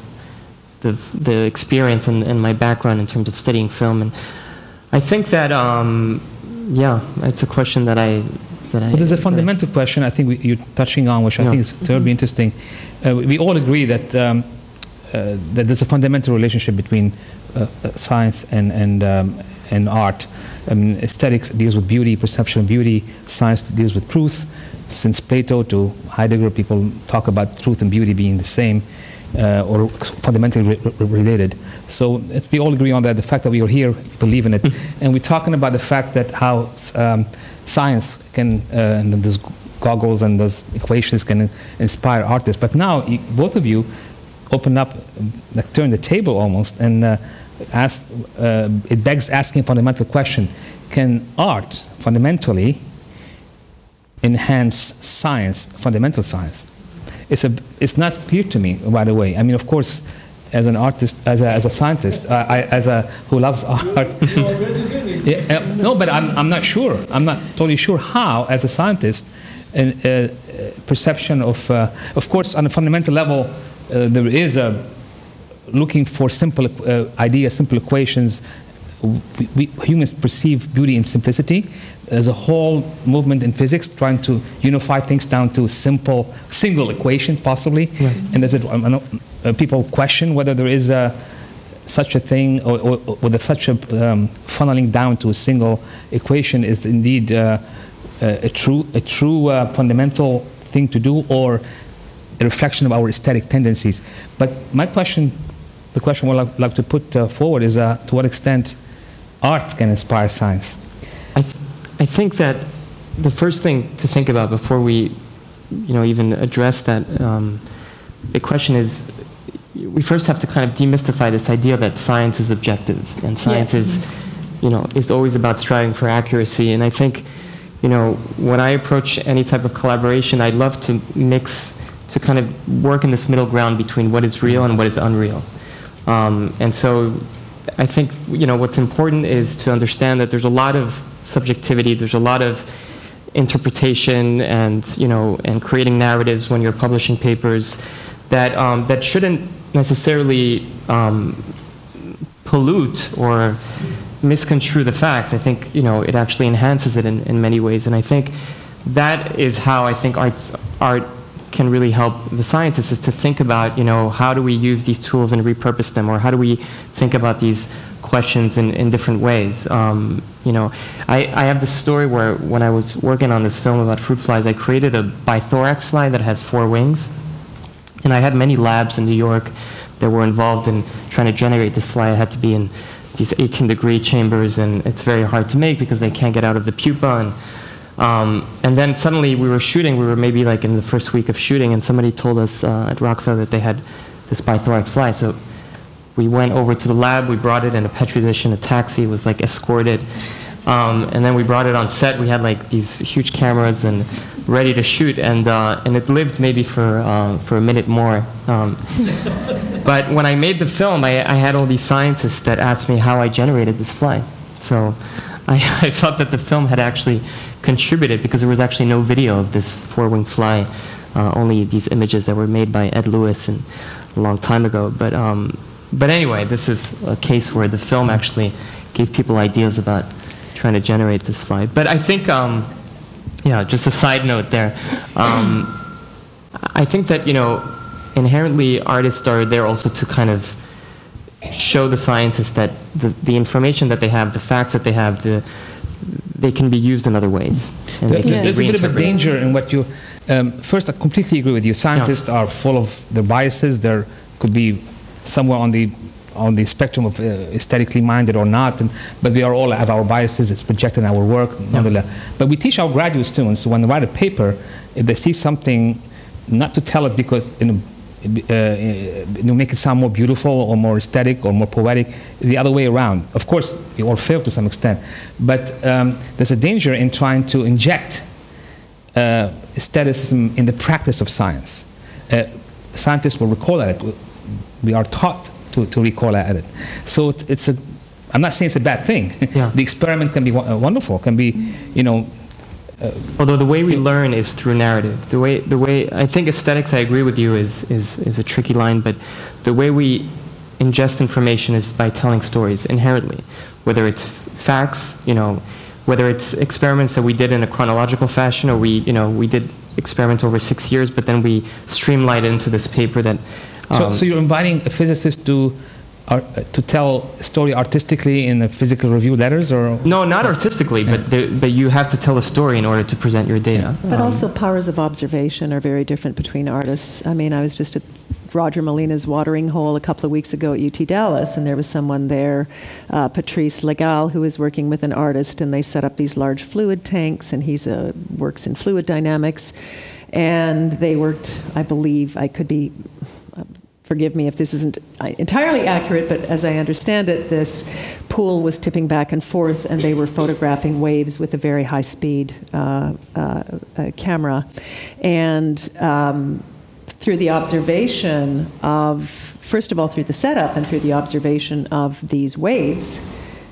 the experience and my background in terms of studying film. And I think that, it's a question that Well, there's a fundamental question I think you're touching on, which I think is terribly interesting. We all agree that that there's a fundamental relationship between science and art. I mean, aesthetics deals with beauty, perception of beauty. Science deals with truth. Since Plato to Heidegger, people talk about truth and beauty being the same. Or fundamentally related. So we all agree on that. The fact that we are here, we believe in it. And we're talking about the fact that how science can, and those goggles and those equations can inspire artists. But now, both of you open up, turn the table almost, and it begs asking a fundamental question. Can art fundamentally enhance science, fundamental science? It's not clear to me, by the way. I mean, of course, as an artist, as a scientist, who loves art. No, but I'm not sure. I'm not totally sure how, as a scientist, perception of course, on a fundamental level, there is looking for simple ideas, simple equations. Humans perceive beauty in simplicity. There's a whole movement in physics trying to unify things down to single equation, possibly. Right. And people question whether there is such a thing, or whether such a funneling down to a single equation is indeed a true fundamental thing to do, or a reflection of our aesthetic tendencies. But my question, the question I'd like to put forward is to what extent art can inspire science? I think that the first thing to think about before we, even address that big question is, we first have to kind of demystify this idea that science is objective and science is always about striving for accuracy. And I think, when I approach any type of collaboration, I'd love to kind of work in this middle ground between what is real and what is unreal. And so I think, what's important is to understand that there's a lot of subjectivity, there's a lot of interpretation and creating narratives when you're publishing papers that shouldn't necessarily pollute or misconstrue the facts. I think it actually enhances it in many ways, and I think that is how I think art can really help the scientists, is to think about how do we use these tools and repurpose them, or how do we think about these questions in different ways. I have this story where when I was working on this film about fruit flies, I created a bithorax fly that has 4 wings. And I had many labs in New York that were involved in trying to generate this fly. It had to be in these 18-degree chambers, and it's very hard to make because they can't get out of the pupa. And then suddenly we were shooting. We were maybe like in the first week of shooting, and somebody told us at Rockefeller that they had this bithorax fly. So we went over to the lab. We brought it in a Petri dish in a taxi. It was like escorted. And then we brought it on set. We had like these huge cameras and ready to shoot. And it lived maybe for a minute more. But But when I made the film, I had all these scientists that asked me how I generated this fly. So I felt that the film had actually contributed because there was actually no video of this four-winged fly, only these images that were made by Ed Lewis a long time ago. But anyway, this is a case where the film actually gave people ideas about trying to generate this fly. But I think, yeah, just a side note there. I think that, inherently artists are there also to kind of show the scientists that the information that they have, the facts that they have, they can be used in other ways. And There's a bit of a danger in what you... first, I completely agree with you. Scientists are full of their biases. There could be somewhere on the spectrum of aesthetically minded or not, but we are all have our biases. It's projected in our work, nonetheless. But we teach our graduate students when they write a paper, if they see something, not to tell it because make it sound more beautiful or more aesthetic or more poetic, the other way around. Of course, you all fail to some extent, but there's a danger in trying to inject aestheticism in the practice of science. Scientists will recoil at it. We are taught to recoil at it. So I'm not saying it's a bad thing. Yeah. The experiment can be wonderful, can be, although the way we learn is through narrative. The way I think aesthetics, I agree with you, is a tricky line, but the way we ingest information is by telling stories inherently. Whether it's facts, whether it's experiments that we did in a chronological fashion, or we did experiments over 6 years, but then we streamlined it into this paper that. So you're inviting a physicist to tell a story artistically in the physical review letters, or no, not artistically, but you have to tell a story in order to present your data. But also powers of observation are very different between artists. I mean, I was just at Roger Molina's watering hole a couple of weeks ago at UT Dallas, and there was someone there, Patricia, who was working with an artist, and they set up these large fluid tanks, and he's works in fluid dynamics, and they worked, I believe, I could be. Forgive me if this isn't entirely accurate, but as I understand it, this pool was tipping back and forth, and they were photographing waves with a very high-speed camera. And through the observation of, first of all, through the setup and through the observation of these waves,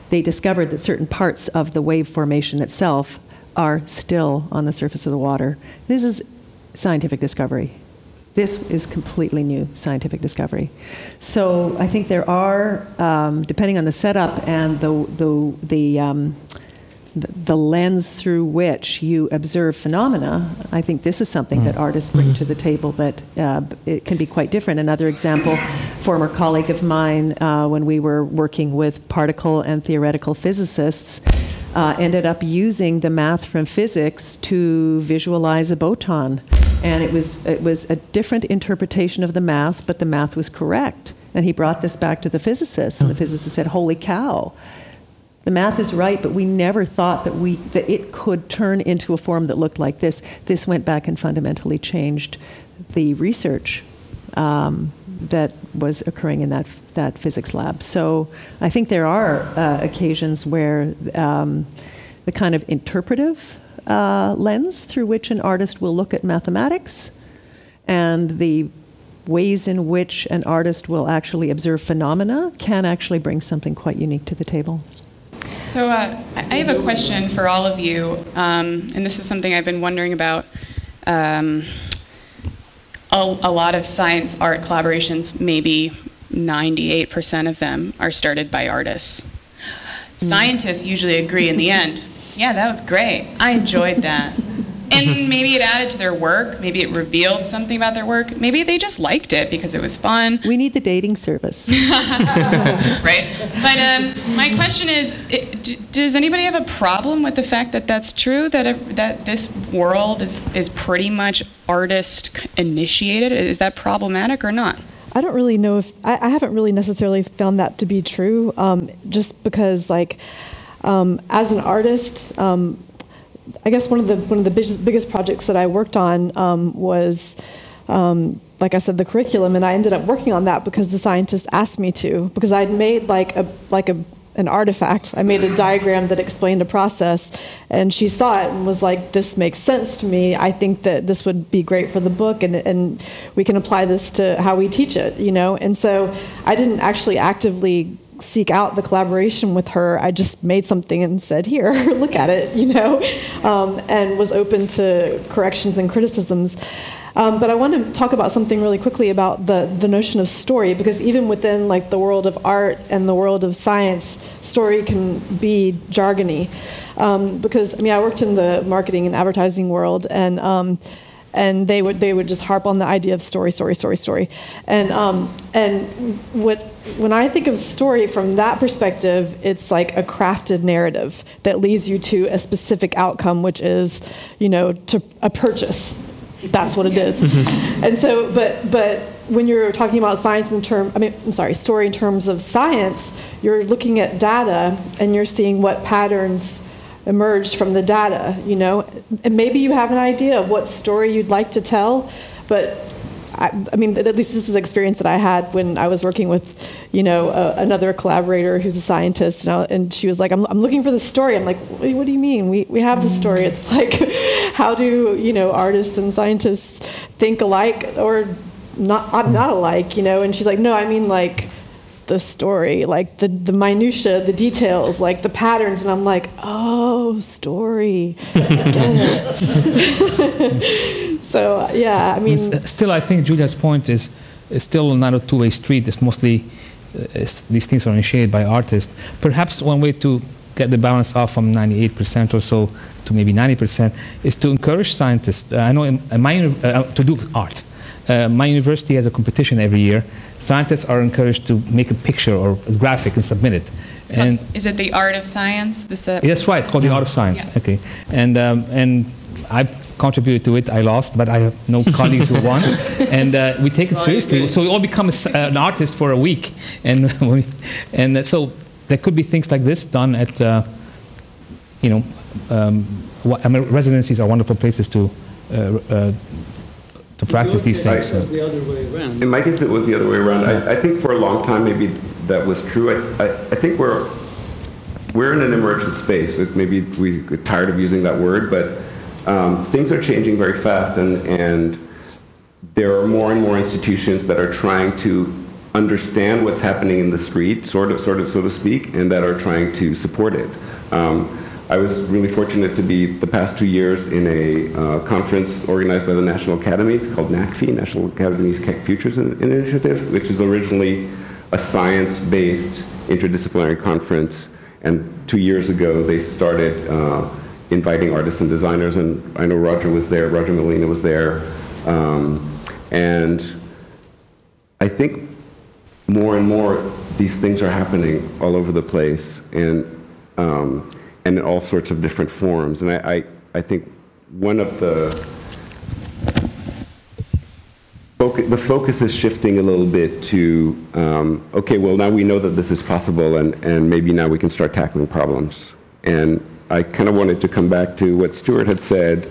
they discovered that certain parts of the wave formation itself are still on the surface of the water. This is scientific discovery. This is completely new scientific discovery. So I think there are, depending on the setup and the lens through which you observe phenomena, I think this is something that artists bring to the table that it can be quite different. Another example, former colleague of mine, when we were working with particle and theoretical physicists, ended up using the math from physics to visualize a boson. And it was a different interpretation of the math, but the math was correct. And he brought this back to the physicist, and the physicist said, "Holy cow, the math is right, but we never thought that it could turn into a form that looked like this." This went back and fundamentally changed the research that was occurring in that physics lab. So I think there are occasions where the kind of interpretive lens through which an artist will look at mathematics and the ways in which an artist will actually observe phenomena can actually bring something quite unique to the table. So I have a question for all of you, and this is something I've been wondering about. A lot of science art collaborations, maybe 98% of them, are started by artists. Scientists usually agree in the end. Yeah, that was great. I enjoyed that. And maybe it added to their work. Maybe it revealed something about their work. Maybe they just liked it because it was fun. We need the dating service. Right. But my question is, does anybody have a problem with the fact that that's true, that this world is pretty much artist-initiated? Is that problematic or not? I don't really know if... I haven't really necessarily found that to be true, just because, like, as an artist... I guess one of the biggest projects that I worked on was, like I said, the curriculum, and I ended up working on that because the scientists asked me to, because I'd made like a an artifact. I made a diagram that explained a process, and she saw it and was like, this makes sense to me. I think that this would be great for the book, and we can apply this to how we teach it, you know? And so I didn't actually actively seek out the collaboration with her. I just made something and said, here, look at it, you know, and was open to corrections and criticisms. But I want to talk about something really quickly about the notion of story, because even within like the world of art and the world of science, story can be jargony. Because I mean, I worked in the marketing and advertising world, and they would just harp on the idea of story. And when I think of story from that perspective, it's like a crafted narrative that leads you to a specific outcome, which is, you know, to a purchase. That's what it is. And so, but when you're talking about science story in terms of science, you're looking at data and you're seeing what patterns emerged from the data, you know, and maybe you have an idea of what story you'd like to tell, but I mean, at least this is an experience that I had when I was working with, you know, another collaborator who's a scientist, and she was like, I'm looking for the story. I'm like, what do you mean? We have the story. It's like, how do, you know, artists and scientists think alike or not alike, you know? And she's like, no, I mean like the story, like the minutia, the details, like the patterns. And I'm like, oh, story. Get it. So, yeah, I mean... Still, I think Julia's point is still not a two-way street. It's mostly, these things are initiated by artists. Perhaps one way to get the balance off from 98% or so to maybe 90% is to encourage scientists. I know to do art. My university has a competition every year. Scientists are encouraged to make a picture or a graphic and submit it. And is it the art of science? That's right. It's called the art of science. Yeah. Okay, and I've contributed to it. I lost, but I have no colleagues who won, and we take it seriously. So we all become an artist for a week, and so there could be things like this done at, you know, residencies are wonderful places to practice these things. It was the other way around. In my case, it was the other way around. I think for a long time, maybe that was true. I think we're in an emergent space. Maybe we get tired of using that word, but things are changing very fast, and there are more and more institutions that are trying to understand what's happening in the street, sort of, so to speak, and that are trying to support it. I was really fortunate to be the past 2 years in a conference organized by the National Academies called NACFI, National Academies Futures Initiative, which is originally a science-based interdisciplinary conference. And 2 years ago, they started inviting artists and designers, and I know Roger was there, Roger Molina was there. And I think more and more these things are happening all over the place, and in all sorts of different forms. And I think one of the focus is shifting a little bit to, okay, well, now we know that this is possible, and maybe now we can start tackling problems. And I kind of wanted to come back to what Stuart had said.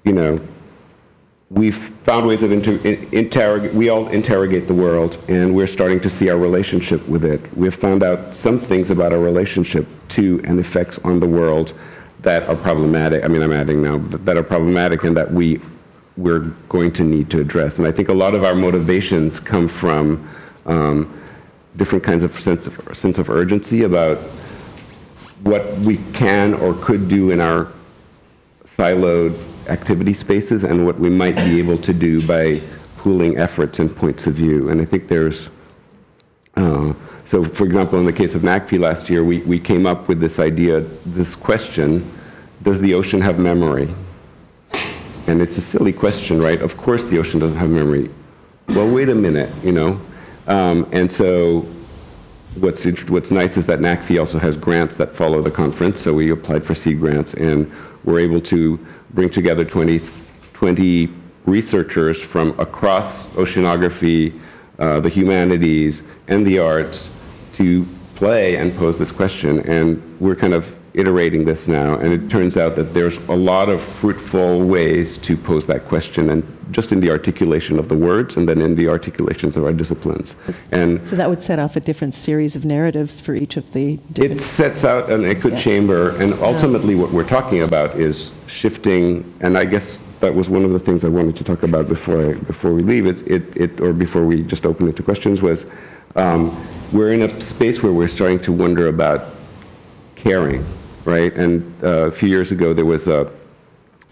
You know, we've found ways of we all interrogate the world, and we're starting to see our relationship with it. We've found out some things about our relationship to and effects on the world that are problematic. I mean, I'm adding now, that are problematic and that we're going to need to address. And I think a lot of our motivations come from different kinds of sense of urgency about what we can or could do in our siloed activity spaces and what we might be able to do by pooling efforts and points of view. And I think there's, so for example, in the case of NACFI last year, we came up with this idea, this question, does the ocean have memory? And it's a silly question, right? Of course the ocean doesn't have memory. Well, wait a minute, you know? And so what's nice is that NACFI also has grants that follow the conference, so we applied for seed grants, and we're able to bring together 20 researchers from across oceanography, the humanities, and the arts to play and pose this question. And we're kind of iterating this now, and it turns out that there's a lot of fruitful ways to pose that question, and just in the articulation of the words and then in the articulations of our disciplines. And so that would set off a different series of narratives for each of the different... It sets out an echo chamber, and ultimately what we're talking about is shifting, and I guess that was one of the things I wanted to talk about before we leave, or before we just open it to questions, was we're in a space where we're starting to wonder about caring, right? And a few years ago there was a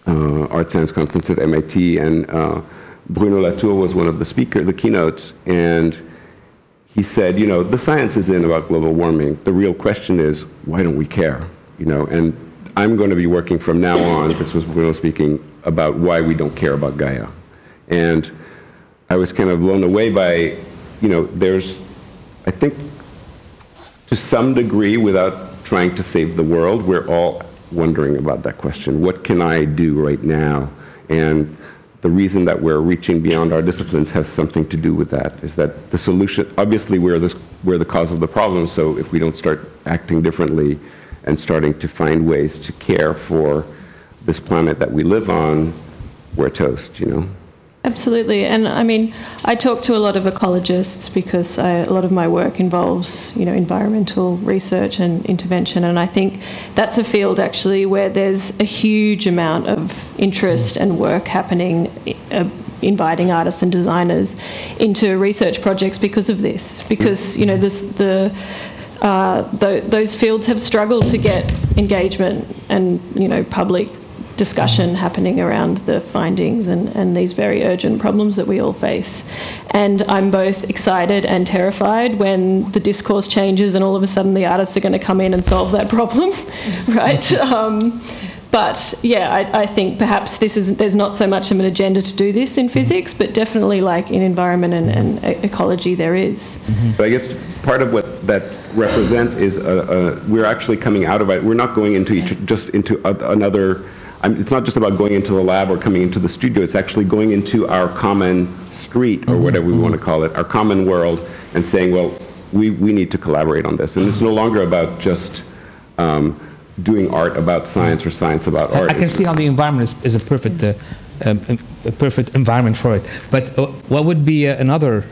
art science conference at MIT, and Bruno Latour was one of the keynotes, and he said, you know, the science is in about global warming. The real question is, why don't we care? You know, and I'm going to be working from now on, this was Bruno speaking, about why we don't care about Gaia. And I was kind of blown away by, you know, there's, I think, to some degree, without trying to save the world, we're all wondering about that question. What can I do right now? And the reason that we're reaching beyond our disciplines has something to do with that, is that the solution, obviously we're the cause of the problem, so if we don't start acting differently and starting to find ways to care for this planet that we live on, we're toast, you know? Absolutely, and I mean, I talk to a lot of ecologists because a lot of my work involves, you know, environmental research and intervention, and I think that's a field actually where there's a huge amount of interest and work happening, inviting artists and designers into research projects because of this, because, you know, those fields have struggled to get engagement and, you know, public discussion happening around the findings and these very urgent problems that we all face. And I'm both excited and terrified when the discourse changes and all of a sudden the artists are going to come in and solve that problem, right? But yeah, I think perhaps there's not so much of an agenda to do this in physics, but definitely like in environment and ecology there is. But I guess part of what that represents is we're actually coming out of it. We're not going into another. It's not just about going into the lab or coming into the studio. It's actually going into our common street, or whatever we want to call it, our common world, and saying, well, we need to collaborate on this. And it's no longer about just doing art about science or science about art. I can see how the environment is a perfect environment for it. But what would be another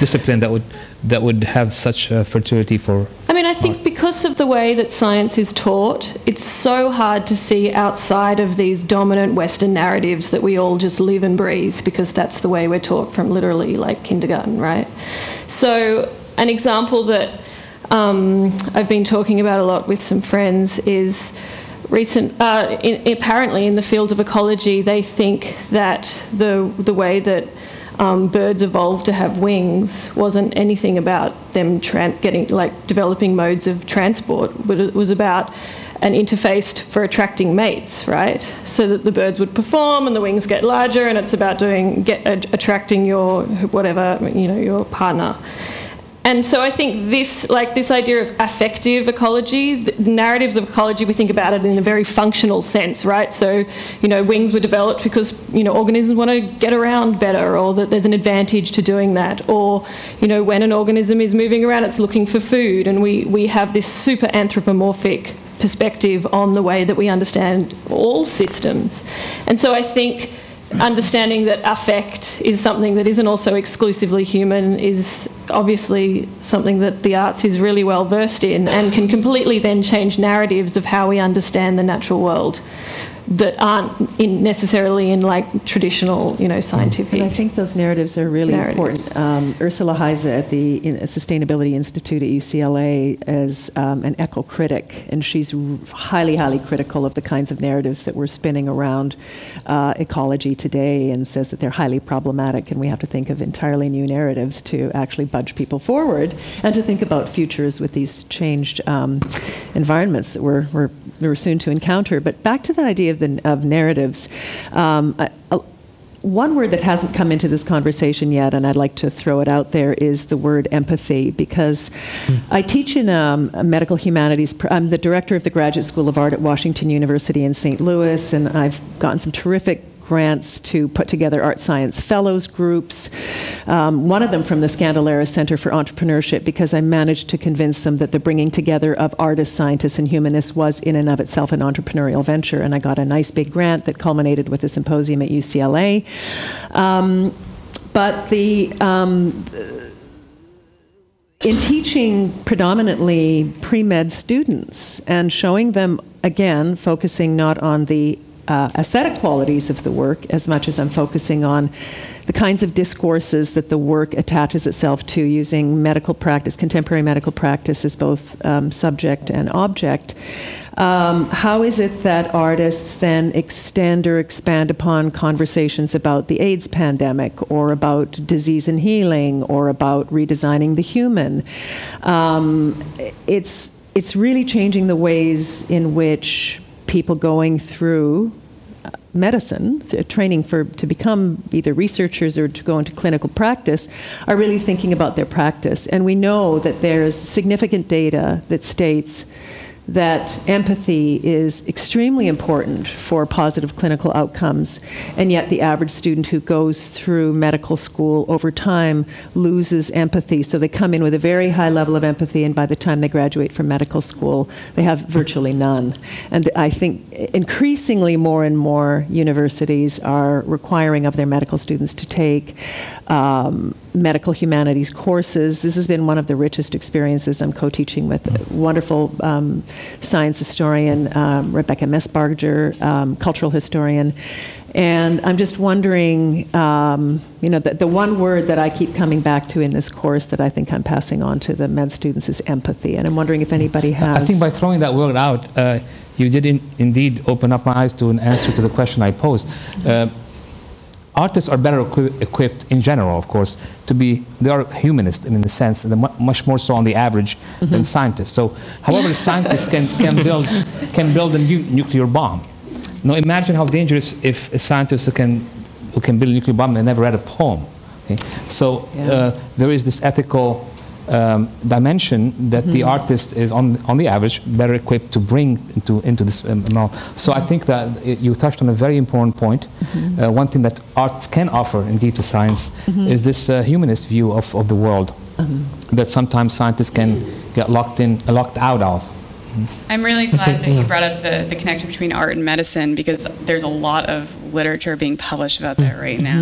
discipline that would have such fertility for? I mean, I think because of the way that science is taught, it's so hard to see outside of these dominant Western narratives that we all just live and breathe, because that's the way we're taught from literally like kindergarten, right? So an example that I've been talking about a lot with some friends is apparently in the field of ecology, they think that the way that birds evolved to have wings wasn't anything about them developing modes of transport, but it was about an interface for attracting mates, right? So that the birds would perform and the wings get larger, and it's about attracting your whatever, you know, your partner. And so I think this idea of affective ecology, the narratives of ecology, we think about it in a very functional sense, right? So, you know, wings were developed because, you know, organisms want to get around better, or that there's an advantage to doing that. Or, you know, when an organism is moving around, it's looking for food, and we have this super anthropomorphic perspective on the way that we understand all systems. And so I think understanding that affect is something that isn't also exclusively human is obviously something that the arts is really well versed in, and can completely then change narratives of how we understand the natural world that aren't necessarily in like traditional, you know, scientific. And I think those narratives are really important. Ursula Heise at the Sustainability Institute at UCLA is an eco-critic, and she's highly, highly critical of the kinds of narratives that we're spinning around ecology today, and says that they're highly problematic, and we have to think of entirely new narratives to actually budge people forward and to think about futures with these changed environments that we're soon to encounter. But back to that idea of narratives. One word that hasn't come into this conversation yet, and I'd like to throw it out there, is the word empathy, because I teach in medical humanities. I'm the director of the Graduate School of Art at Washington University in St. Louis, and I've gotten some terrific grants to put together art science fellows groups, one of them from the Scandalera Center for Entrepreneurship, because I managed to convince them that the bringing together of artists, scientists, and humanists was in and of itself an entrepreneurial venture, and I got a nice big grant that culminated with a symposium at UCLA. But in teaching predominantly pre-med students and showing them, again, focusing not on the aesthetic qualities of the work as much as I'm focusing on the kinds of discourses that the work attaches itself to, using medical practice, contemporary medical practice as both subject and object. How is it that artists then extend or expand upon conversations about the AIDS pandemic, or about disease and healing, or about redesigning the human? It's really changing the ways in which people going through medicine, training to become either researchers or to go into clinical practice, are really thinking about their practice. And we know that there's significant data that states that empathy is extremely important for positive clinical outcomes, and yet the average student who goes through medical school over time loses empathy. So they come in with a very high level of empathy, and by the time they graduate from medical school, they have virtually none. And I think increasingly more and more universities are requiring of their medical students to take medical humanities courses. This has been one of the richest experiences. I'm co-teaching with a wonderful science historian, Rebecca Messbarger, cultural historian. And I'm just wondering, the one word that I keep coming back to in this course that I think I'm passing on to the med students is empathy. And I'm wondering if anybody has... I think by throwing that word out, you did indeed open up my eyes to an answer to the question I posed. Artists are better equipped in general, of course, they are humanist in the sense, and much more so on the average than scientists. So, however, scientists can build a nuclear bomb. Now, imagine how dangerous if a scientist who can build a nuclear bomb and never read a poem. Okay? So, there is this ethical dimension that the artist is, on the average, better equipped to bring into this amount. So I think that you touched on a very important point. One thing that arts can offer, indeed, to science is this humanist view of the world that sometimes scientists can get locked out of. I'm really glad that you brought up the connection between art and medicine, because there's a lot of literature being published about that right now.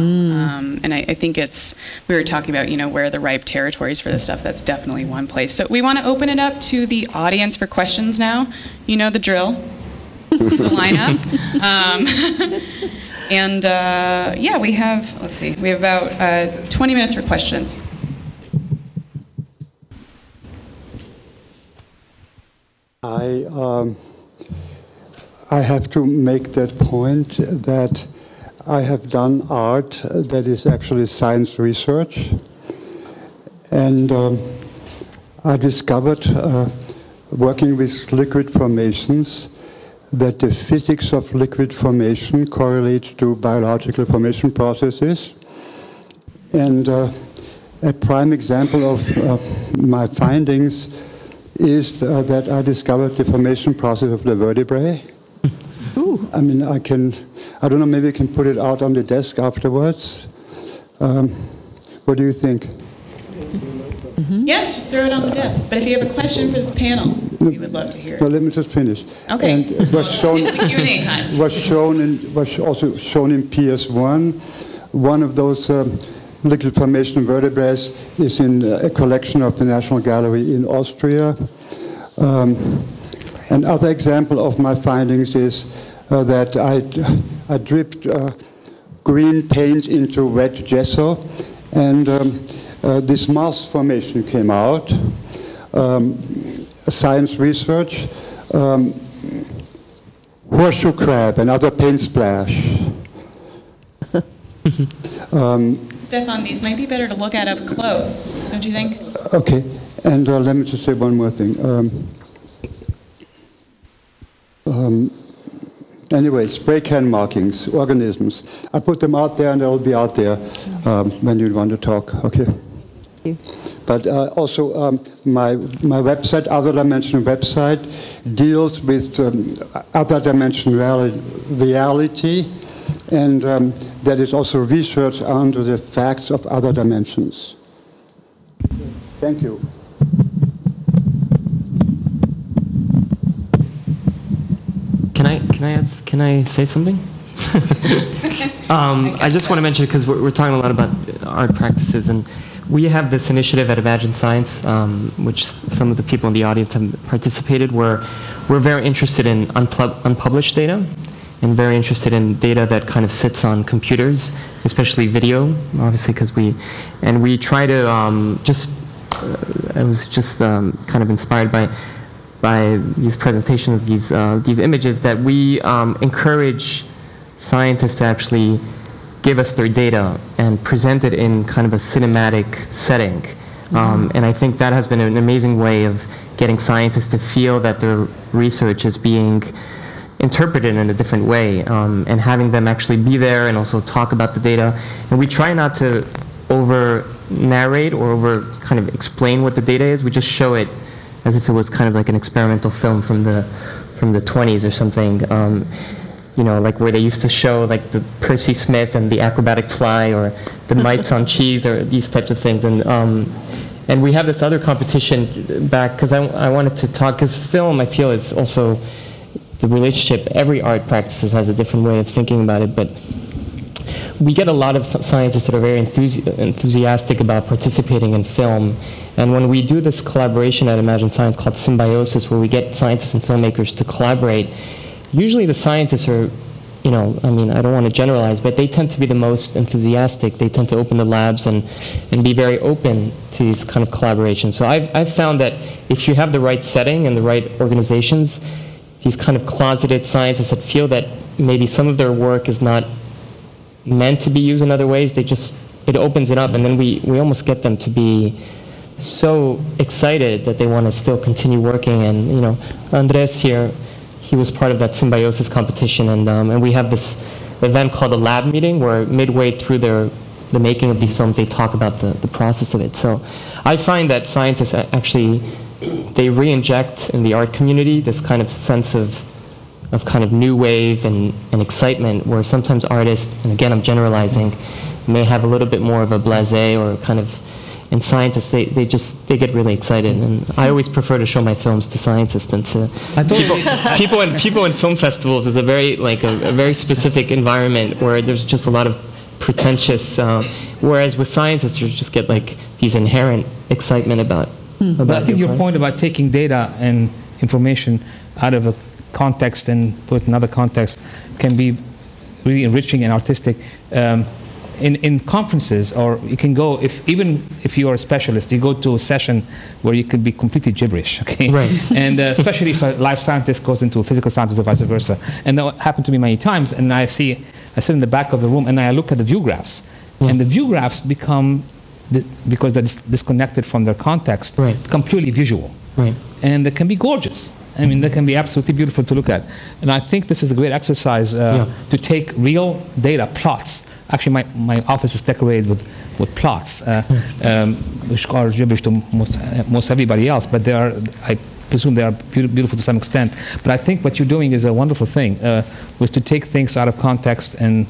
And I think we were talking about, where are the ripe territories for this stuff. That's definitely one place. So we want to open it up to the audience for questions now. You know the drill, the lineup. We have about 20 minutes for questions. I have to make that point that I have done art that is actually science research, and I discovered, working with liquid formations, that the physics of liquid formation correlates to biological formation processes. And a prime example of my findings is that I discovered the formation process of the vertebrae. Ooh. I mean, I don't know, maybe I can put it out on the desk afterwards. What do you think? Yes, just throw it on the desk. But if you have a question for this panel, we would love to hear it. Well, let me just finish. Okay. And it was shown, it's the Q&A time. Was also shown in PS1. One of those liquid formation vertebrae is in a collection of the National Gallery in Austria. Another example of my findings is that I dripped green paint into wet gesso, and this mass formation came out. Science research, horseshoe crab, another paint splash. Stefan, these might be better to look at up close, don't you think? Okay, and let me just say one more thing. Anyway, spray can markings, organisms. I put them out there, and they'll be out there when you want to talk. Okay. Thank you. But also, my website, Other Dimension website, deals with other dimension reality and that is also research onto the facts of other dimensions. Thank you. Can I say something? I just want to mention, because we're talking a lot about art practices, and we have this initiative at Imagine Science, which some of the people in the audience have participated, where we're very interested in unpublished data, and very interested in data that kind of sits on computers, especially video, obviously, because we try to I was just kind of inspired by these presentations of these images, that we encourage scientists to actually give us their data and present it in kind of a cinematic setting. And I think that has been an amazing way of getting scientists to feel that their research is being interpreted in a different way, and having them actually be there and also talk about the data. And we try not to over-narrate or over-kind of explain what the data is. We just show it as if it was kind of like an experimental film from the 20s or something. You know, like where they used to show like the Percy Smith and the acrobatic fly, or the mites on cheese, or these types of things. And we have this other competition back, because I wanted to talk, because film, I feel, is also the relationship. Every art practice has a different way of thinking about it, but we get a lot of scientists that are very enthusiastic about participating in film. And when we do this collaboration at Imagine Science called Symbiosis, where we get scientists and filmmakers to collaborate, usually the scientists are, you know, I mean, I don't want to generalize, but they tend to be the most enthusiastic. They tend to open the labs and be very open to these kind of collaborations. So I've found that if you have the right setting and the right organizations, these kind of closeted scientists that feel that maybe some of their work is not meant to be used in other ways, it opens it up, and then we almost get them to be so excited that they want to still continue working. And, you know, Andres here, he was part of that Symbiosis competition, and we have this event called a lab meeting, where midway through the making of these films, they talk about the process of it. So I find that scientists actually, they re-inject in the art community this kind of sense of kind of new wave and excitement, where sometimes artists, and again I'm generalizing, may have a little bit more of a blasé, or kind of, and scientists, they get really excited. And I always prefer to show my films to scientists than to people in film festivals. Is a very a very specific environment where there's just a lot of pretentious, whereas with scientists you just get like these inherent excitement about But I think your point about taking data and information out of a context and put in another context can be really enriching and artistic. In conferences, or you can go, even if you are a specialist, you go to a session where you could be completely gibberish, okay? Right. And especially if a life scientist goes into a physical scientist or vice versa. And that happened to me many times, and I sit in the back of the room and I look at the view graphs. Yeah. And the view graphs become, because they're disconnected from their context, right, become purely visual. Right. And they can be gorgeous. I mean, they can be absolutely beautiful to look at. And I think this is a great exercise to take real data, plots. Actually, my office is decorated with plots, which are gibberish to most everybody else, but they are, I presume they are beautiful to some extent. But I think what you're doing is a wonderful thing, was to take things out of context and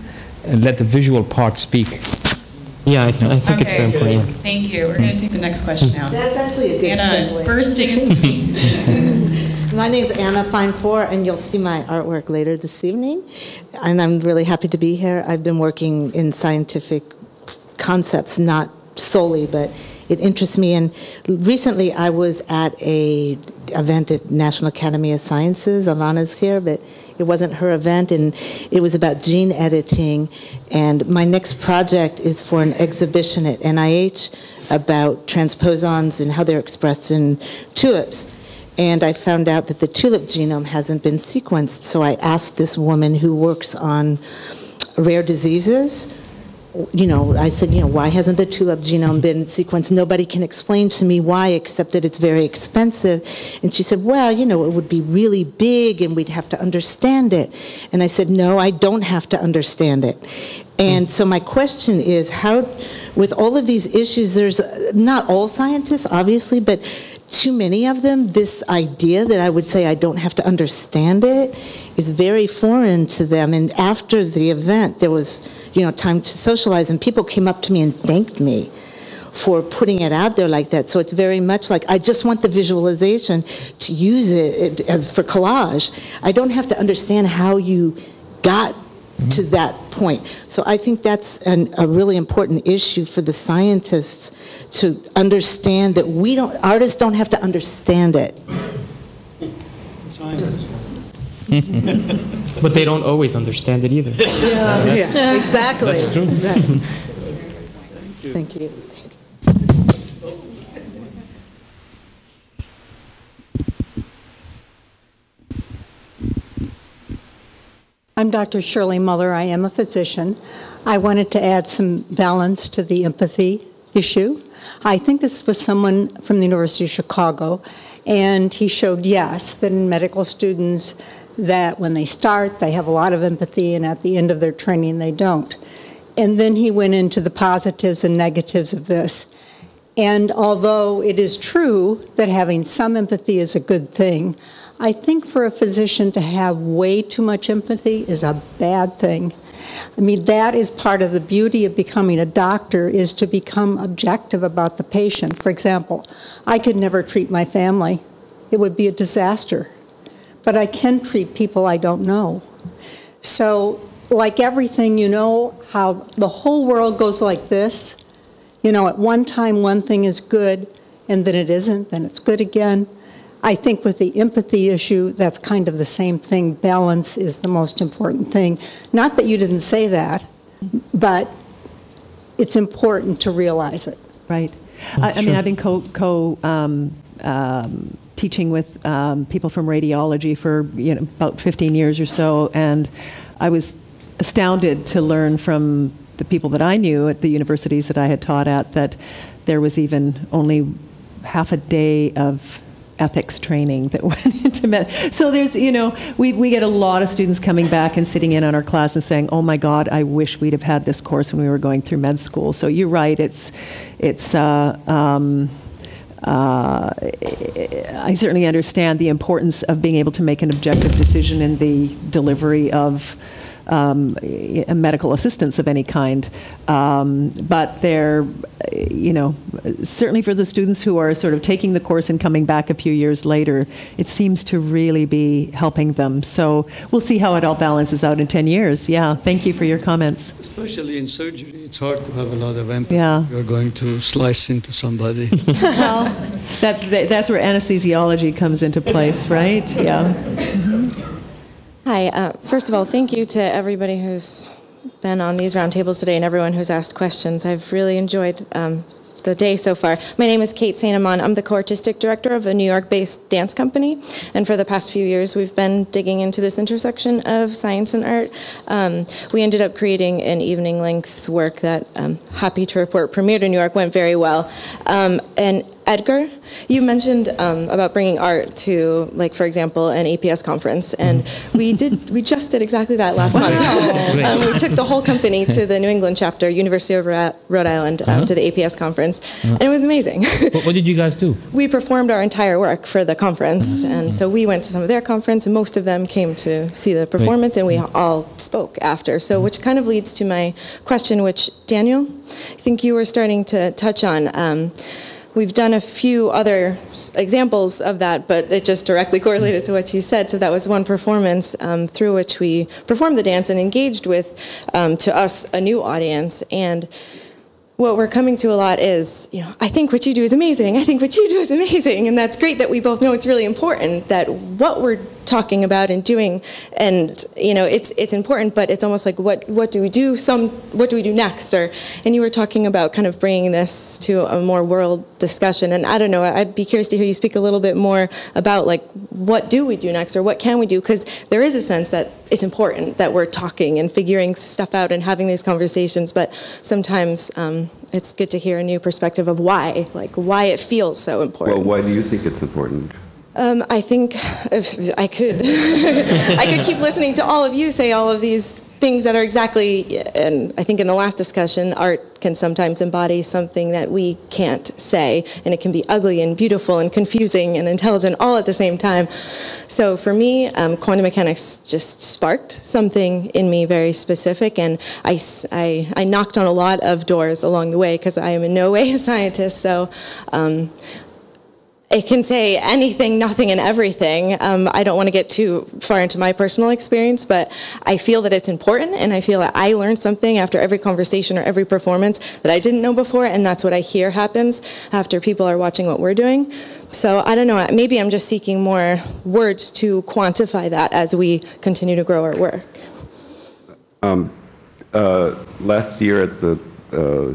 let the visual part speak. Yeah, I think it's very important. Yeah. Thank you. We're going to take the next question now. That's actually a good Anna is bursting in the seat. My name's Anna Fine4, and you'll see my artwork later this evening. And I'm really happy to be here. I've been working in scientific concepts, not solely, but it interests me. And recently I was at an event at National Academy of Sciences. Alana's here, but it wasn't her event, and it was about gene editing. And my next project is for an exhibition at NIH about transposons and how they're expressed in tulips. And I found out that the tulip genome hasn't been sequenced. So I asked this woman who works on rare diseases, I said, why hasn't the tulip genome been sequenced? Nobody can explain to me why, except that it's very expensive. And she said, well, it would be really big and we'd have to understand it. And I said, no, I don't have to understand it. And so my question is, how, with all of these issues, there's not all scientists, obviously, but too many of them, this idea that I would say I don't have to understand it is very foreign to them. And after the event, there was, time to socialize, and people came up to me and thanked me for putting it out there like that. So it's very much like, I just want the visualization to use it as for collage. I don't have to understand how you got to that point. So I think that's a really important issue for the scientists to understand that artists don't have to understand it. But they don't always understand it either. Yeah, exactly. That's true. Thank you. I'm Dr. Shirley Muller. I am a physician. I wanted to add some balance to the empathy issue. I think this was someone from the University of Chicago, and he showed, yes, that in medical students, that when they start, they have a lot of empathy, and at the end of their training, they don't. And then he went into the positives and negatives of this. And although it is true that having some empathy is a good thing, I think for a physician to have way too much empathy is a bad thing. I mean, that is part of the beauty of becoming a doctor, is to become objective about the patient. For example, I could never treat my family. It would be a disaster. But I can treat people I don't know. So, like everything, how the whole world goes like this. At one time one thing is good, and then it isn't, then it's good again. I think with the empathy issue, that's kind of the same thing. Balance is the most important thing. Not that you didn't say that, but it's important to realize it. Right. I mean, I've been teaching with people from radiology for about 15 years or so, and I was astounded to learn from the people that I knew at the universities that I had taught at that there was even only half a day of ethics training that went into med. So there's, we get a lot of students coming back and sitting in on our class and saying, oh my God, I wish we'd have had this course when we were going through med school. So you're right, I certainly understand the importance of being able to make an objective decision in the delivery of a medical assistance of any kind. But they're, certainly for the students who are sort of taking the course and coming back a few years later, it seems to really be helping them. So we'll see how it all balances out in 10 years. Yeah, thank you for your comments. Especially in surgery, it's hard to have a lot of empathy. Yeah. You're going to slice into somebody. Well, that's where anesthesiology comes into place, right? Yeah. Hi. First of all, thank you to everybody who's been on these roundtables today and everyone who's asked questions. I've really enjoyed the day so far. My name is Kate St. Amand. I'm the co-artistic director of a New York-based dance company, and for the past few years we've been digging into this intersection of science and art. We ended up creating an evening-length work that, happy to report, premiered in New York, went very well. And Edgar, you mentioned about bringing art to, like, for example, an APS conference, and we just did exactly that last month. We took the whole company to the New England chapter, University of Rhode Island, to the APS conference, and it was amazing. What did you guys do? We performed our entire work for the conference, and so we went to some of their conference, and most of them came to see the performance, and we all spoke after. So, which kind of leads to my question, which, Daniel, I think you were starting to touch on. We've done a few other examples of that, but it just directly correlated to what you said. So that was one performance through which we performed the dance and engaged with, to us, a new audience. And what we're coming to a lot is, I think what you do is amazing. I think what you do is amazing. And that's great that we both know it's really important that what we're talking about and doing, and it's important, but it's almost like what do we do? What do we do next? And you were talking about kind of bringing this to a more world discussion, and I don't know. I'd be curious to hear you speak a little bit more about like what do we do next, or what can we do? Because there is a sense that it's important that we're talking and figuring stuff out and having these conversations, but sometimes it's good to hear a new perspective of why it feels so important. Well, why do you think it's important? I think if I could, I could keep listening to all of you say all of these things that are exactly, and I think in the last discussion, art can sometimes embody something that we can't say, and it can be ugly and beautiful and confusing and intelligent all at the same time. So for me, quantum mechanics just sparked something in me very specific, and I knocked on a lot of doors along the way because I am in no way a scientist, so it can say anything, nothing, and everything. I don't want to get too far into my personal experience, but I feel that it's important, and I feel that I learned something after every conversation or every performance that I didn't know before, and that's what I hear happens after people are watching what we're doing. So I don't know, maybe I'm just seeking more words to quantify that as we continue to grow our work. Last year at the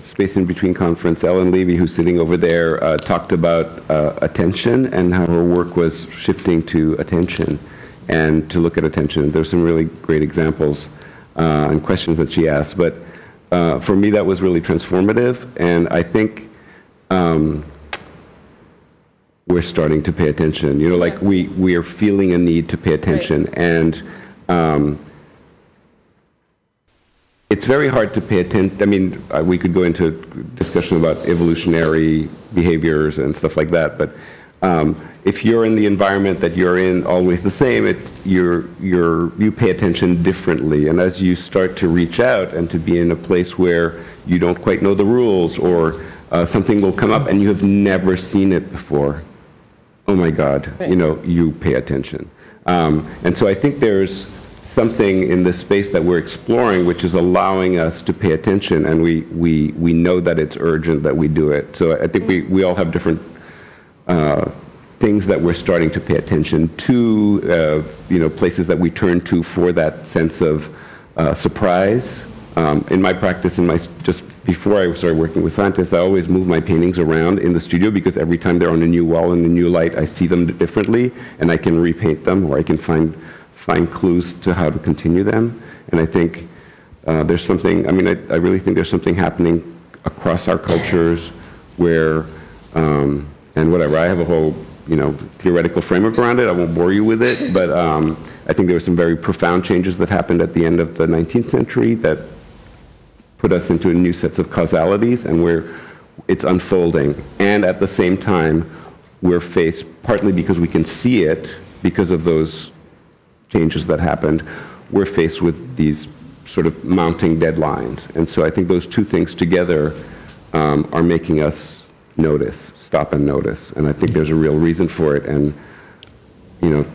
Space in Between conference, Ellen Levy, who's sitting over there, talked about attention and how her work was shifting to attention and to look at attention. There's some really great examples and questions that she asked, but for me that was really transformative, and I think we're starting to pay attention. You know, like we are feeling a need to pay attention, right. And it's very hard to pay attention. I mean, we could go into discussion about evolutionary behaviors and stuff like that, but if you're in the environment that you're in always the same, you pay attention differently. And as you start to reach out and to be in a place where you don't quite know the rules, or something will come up and you have never seen it before, oh my God, right. You know, you pay attention. And so I think there's something in this space that we're exploring which is allowing us to pay attention, and we know that it's urgent that we do it. So I think we all have different things that we're starting to pay attention to, you know, places that we turn to for that sense of surprise. In my practice, just before I started working with scientists, I always move my paintings around in the studio, because every time they're on a new wall in a new light, I see them differently, and I can repaint them, or I can find clues to how to continue them. And I think there's something, I mean, I really think there's something happening across our cultures where, and whatever, I have a whole, you know, theoretical framework around it. I won't bore you with it, but I think there were some very profound changes that happened at the end of the 19th century that put us into new sets of causalities, and it's unfolding. And at the same time, we're faced, partly because we can see it, because of those changes that happened, we're faced with these sort of mounting deadlines. And so I think those two things together are making us stop and notice. And I think there's a real reason for it. And, you know,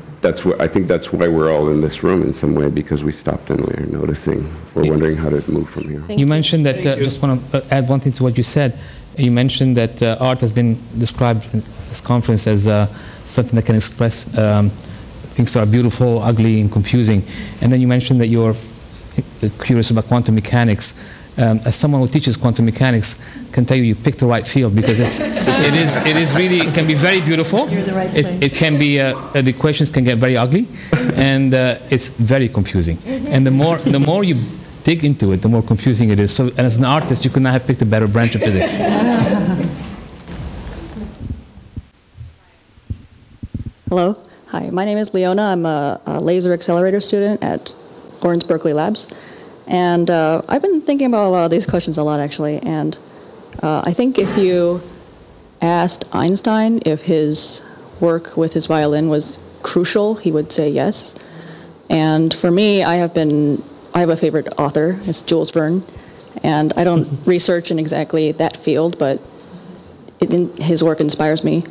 I think that's why we're all in this room in some way, because we stopped and we're noticing. We're wondering how to move from here. You mentioned that, just want to add one thing to what you said. You mentioned that art has been described in this conference as something that can express things that are beautiful, ugly, and confusing. And then you mentioned that you're curious about quantum mechanics. As someone who teaches quantum mechanics, can tell you picked the right field, because it is really, it can be very beautiful. You're in the right place. It can be, the equations can get very ugly, and it's very confusing. And the more you dig into it, the more confusing it is. So, and as an artist, you could not have picked a better branch of physics. Hello. Hi, my name is Leona. I'm a laser accelerator student at Lawrence Berkeley Labs. And I've been thinking about a lot of these questions a lot, actually. And I think if you asked Einstein if his work with his violin was crucial, he would say yes. And for me, I have a favorite author. It's Jules Verne. And I don't research in exactly that field, but his work inspires me.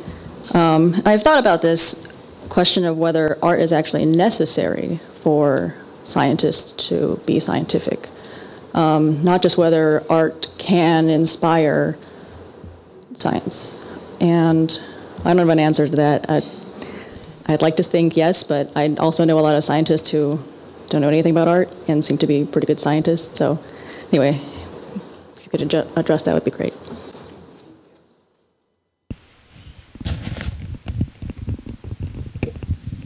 I've thought about this question of whether art is actually necessary for scientists to be scientific. Not just whether art can inspire science. And I don't have an answer to that. I'd like to think yes, but I also know a lot of scientists who don't know anything about art and seem to be pretty good scientists. So anyway, if you could address that, would be great.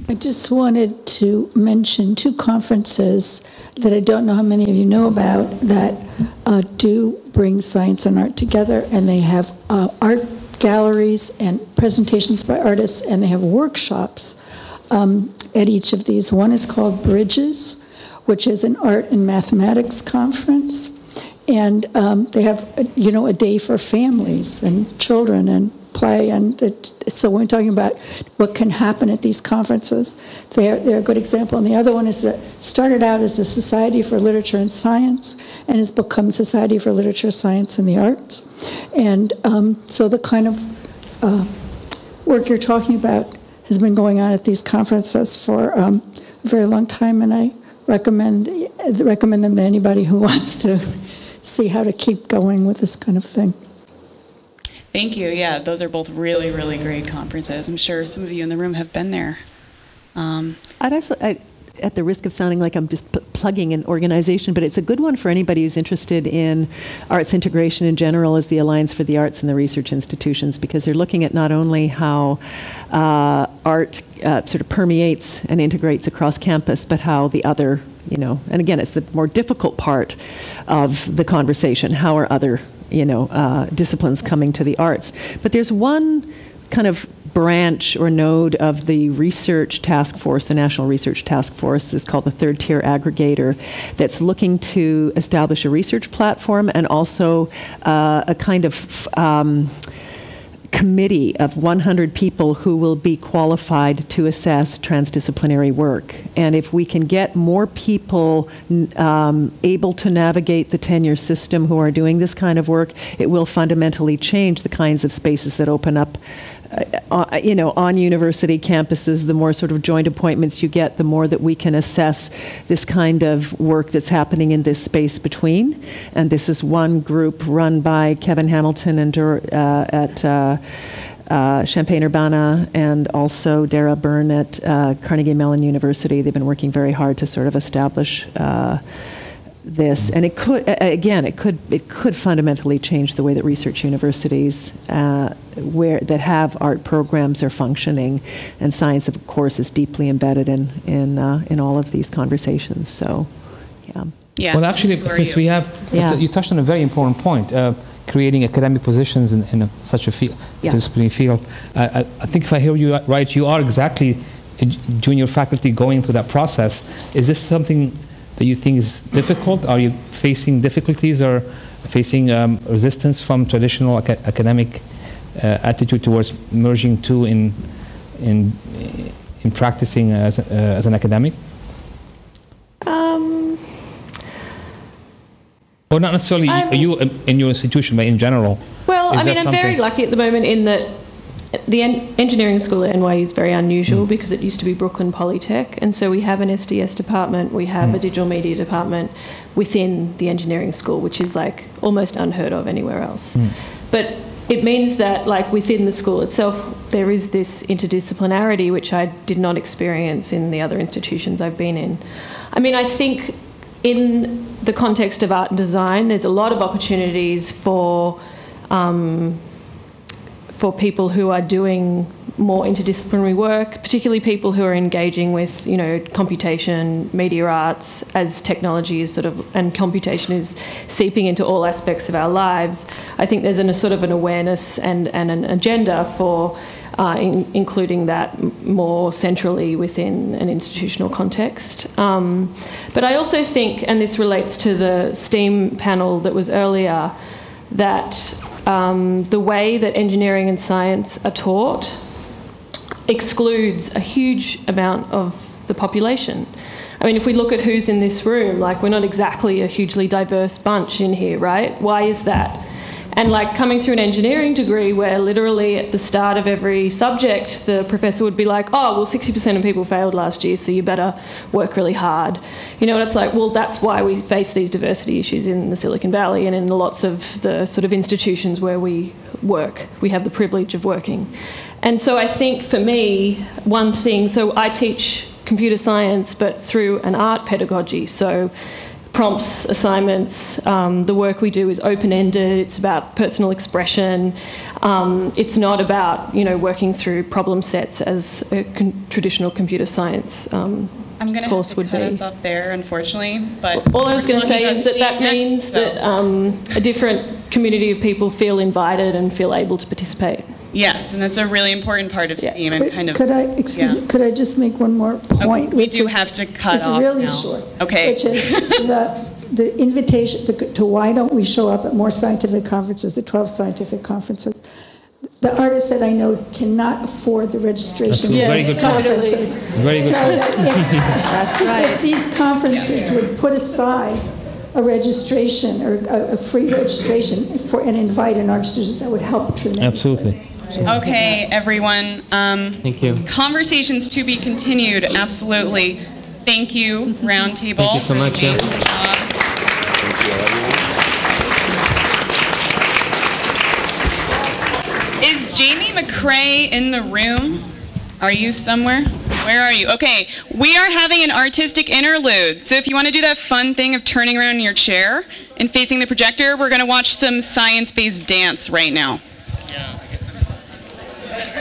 I just wanted to mention two conferences that I don't know how many of you know about that do bring science and art together, and they have art galleries and presentations by artists, and they have workshops at each of these. One is called Bridges, which is an art and mathematics conference. And they have, a day for families and children and play. And so we're talking about what can happen at these conferences. They're a good example. And the other one is that started out as a Society for Literature and Science and has become Society for Literature, Science, and the Arts. And so the kind of work you're talking about has been going on at these conferences for a very long time, and I recommend them to anybody who wants to see how to keep going with this kind of thing. Thank you. Yeah, those are both really, really great conferences. I'm sure some of you in the room have been there. I'd also, at the risk of sounding like I'm just plugging an organization, but it's a good one for anybody who's interested in arts integration in general, is the Alliance for the Arts and the Research Institutions, because they're looking at not only how art sort of permeates and integrates across campus, but how the other, and again, it's the more difficult part of the conversation. How are other, disciplines coming to the arts? But there's one kind of branch or node of the research task force, the National Research Task Force, is called the Third Tier Aggregator, that's looking to establish a research platform and also a kind of committee of 100 people who will be qualified to assess transdisciplinary work. And if we can get more people able to navigate the tenure system who are doing this kind of work, it will fundamentally change the kinds of spaces that open up on university campuses. The more sort of joint appointments you get, the more that we can assess this kind of work that's happening in this space between. And this is one group run by Kevin Hamilton and at Champaign-Urbana, and also Dara Byrne at Carnegie Mellon University. They've been working very hard to sort of establish this, and it could fundamentally change the way that research universities that have art programs are functioning, and science, of course, is deeply embedded in all of these conversations. So, yeah. Yeah. Well, actually, since we have, you touched on a very important point. Creating academic positions in such a disciplinary field. I think if I hear you right, you are exactly junior faculty going through that process. Is this something that you think is difficult? Are you facing difficulties or facing resistance from traditional academic attitude towards merging two in practicing as an academic? Or not necessarily you in your institution, but in general. Well, I mean, I'm very lucky at the moment in that the engineering school at NYU is very unusual because it used to be Brooklyn Polytech, and so we have an SDS department, we have a digital media department within the engineering school, which is like almost unheard of anywhere else. But it means that, like, within the school itself, there is this interdisciplinarity which I did not experience in the other institutions I've been in. I mean, I think in the context of art and design, there's a lot of opportunities for people who are doing more interdisciplinary work, particularly people who are engaging with, computation, media arts, as technology is and computation is seeping into all aspects of our lives. I think there's a sort of an awareness and an agenda for including that more centrally within an institutional context. But I also think, and this relates to the STEAM panel that was earlier, that the way that engineering and science are taught excludes a huge amount of the population. I mean, if we look at who's in this room, like, we're not exactly a hugely diverse bunch in here, right? Why is that? And like coming through an engineering degree where literally at the start of every subject, the professor would be like, oh, well, 60% of people failed last year, so you better work really hard. And it's like, well, that's why we face these diversity issues in the Silicon Valley and in lots of the sort of institutions where we work. We have the privilege of working. And so I think for me, one thing, so I teach computer science, but through an art pedagogy. So prompts, assignments, the work we do is open-ended, it's about personal expression, it's not about, working through problem sets as a traditional computer science I'm going to have to cut us off there, unfortunately, but all I was going to say is that means that a different community of people feel invited and feel able to participate. Yes, and that's a really important part of STEAM and kind of. Could I just make one more point? We do have to cut off. It's really now. short. Okay. Which is the invitation to why don't we show up at more scientific conferences, the 12 scientific conferences. The artists that I know cannot afford the registration for these conferences. Very good. So that if these conferences would put aside a registration or a free registration and invite an art student, that would help tremendously. Absolutely. Okay, everyone. Thank you. Conversations to be continued. Absolutely. Thank you, Roundtable. Thank you so much. Yeah. Is Jame Mcray in the room? Are you somewhere? Where are you? Okay, we are having an artistic interlude. So if you want to do that fun thing of turning around in your chair and facing the projector, we're going to watch some science-based dance right now. Yeah, I guess